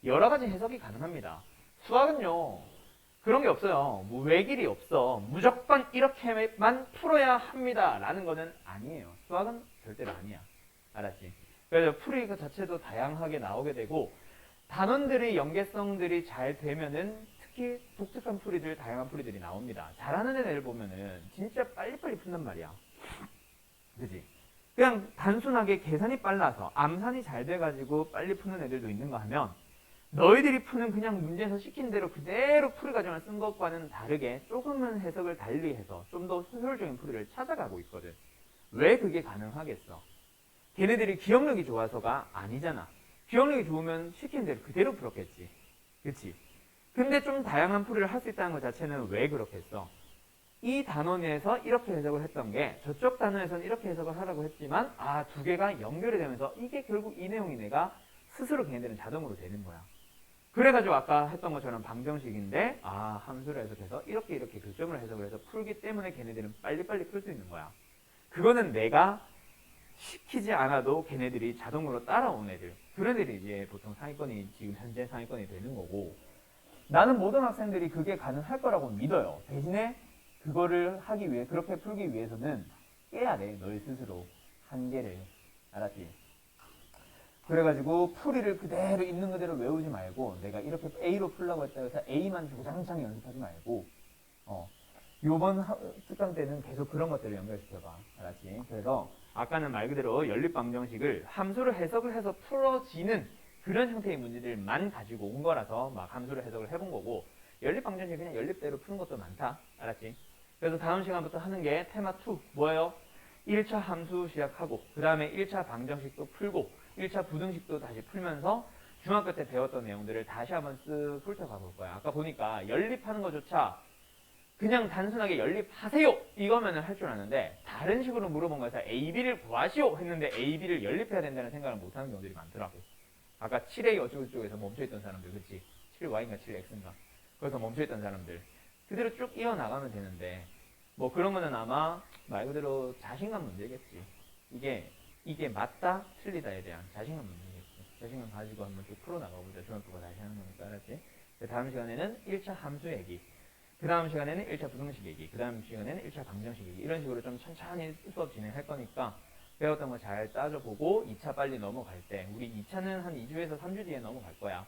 여러 가지 해석이 가능합니다. 수학은요. 그런 게 없어요. 외길이 없어. 무조건 이렇게만 풀어야 합니다. 라는 거는 아니에요. 수학은 절대로 아니야. 알았지? 그래서 풀이 그 자체도 다양하게 나오게 되고 단원들의 연계성들이 잘 되면은 특히 독특한 풀이들, 다양한 풀이들이 나옵니다. 잘하는 애들 보면은 진짜 빨리빨리 푼단 말이야. 그지? 그냥 단순하게 계산이 빨라서 암산이 잘 돼가지고 빨리 푸는 애들도 있는가 하면 너희들이 푸는 그냥 문제에서 시킨 대로 그대로 풀이 과정을 쓴 것과는 다르게 조금은 해석을 달리해서 좀 더 효율적인 풀이를 찾아가고 있거든. 왜 그게 가능하겠어? 걔네들이 기억력이 좋아서가 아니잖아. 기억력이 좋으면 시킨 대로 그대로 풀었겠지. 그치? 근데 좀 다양한 풀이를 할 수 있다는 것 자체는 왜 그렇겠어? 이 단원에서 이렇게 해석을 했던 게 저쪽 단원에서는 이렇게 해석을 하라고 했지만 두 개가 연결이 되면서 이게 결국 이 내용이 내가 스스로 걔네들은 자동으로 되는 거야. 그래가지고 아까 했던 것처럼 방정식인데 함수를 해석해서 이렇게 교점을 해석을 해서 풀기 때문에 걔네들은 빨리빨리 풀 수 있는 거야. 그거는 내가 시키지 않아도 걔네들이 자동으로 따라온 애들. 그런 애들이 이제 보통 상위권이 지금 현재 상위권이 되는 거고, 나는 모든 학생들이 그게 가능할 거라고 믿어요. 대신에 그거를 하기 위해, 그렇게 풀기 위해서는 깨야 돼. 너희 스스로 한계를. 알았지? 그래가지고 풀이를 그대로 있는 그대로 외우지 말고, 내가 이렇게 A로 풀라고 했다 해서 A만 주구장창 연습하지 말고, 요번 특강 때는 계속 그런 것들을 연결시켜봐. 알았지? 그래서 아까는 말 그대로 연립방정식을 함수를 해석을 해서 풀어지는 그런 형태의 문제들만 가지고 온 거라서 막 함수를 해석을 해본 거고, 연립방정식 그냥 연립대로 푸는 것도 많다. 알았지? 그래서 다음 시간부터 하는 게 테마 2 뭐예요? 1차 함수 시작하고 그 다음에 1차 방정식도 풀고 1차 부등식도 다시 풀면서 중학교 때 배웠던 내용들을 다시 한번 쓱 훑어가 볼 거야. 아까 보니까 연립하는 것조차 그냥 단순하게 연립하세요 이거면은 할 줄 아는데, 다른 식으로 물어본 거에서 A, B를 구하시오 했는데 A, B를 연립해야 된다는 생각을 못하는 경우들이 많더라고. 아까 7A 어쩌고저쩌고에서 멈춰있던 사람들, 그치? 7Y인가 7X인가 그래서 멈춰있던 사람들 그대로 쭉 이어나가면 되는데, 뭐 그런 거는 아마 말 그대로 자신감 문제겠지. 이게 맞다 틀리다에 대한 자신감 문제겠지. 자신감 가지고 한번 쭉 풀어나가보자. 중학교가 다시 하는 거니까. 알았지? 다음 시간에는 1차 함수 얘기, 그 다음 시간에는 1차 부등식 얘기, 그 다음 시간에는 1차 방정식 얘기, 이런 식으로 좀 천천히 수업 진행할 거니까 배웠던 거 잘 따져보고 2차 빨리 넘어갈 때, 우리 2차는 한 2주에서 3주 뒤에 넘어갈 거야.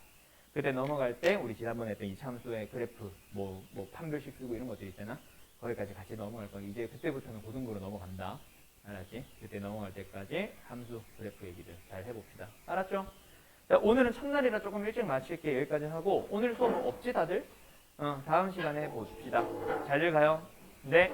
그때 넘어갈 때 우리 지난번에 했던 2차 함수의 그래프 뭐 판별식 쓰고 이런 것들 있잖아. 거기까지 같이 넘어갈 거야. 이제 그때부터는 고등부로 넘어간다. 알았지? 그때 넘어갈 때까지 함수 그래프 얘기들 잘 해봅시다. 알았죠? 자, 오늘은 첫날이라 조금 일찍 마칠게. 여기까지 하고, 오늘 수업 없지 다들? 다음 시간에 봅시다. 잘들 가요. 네.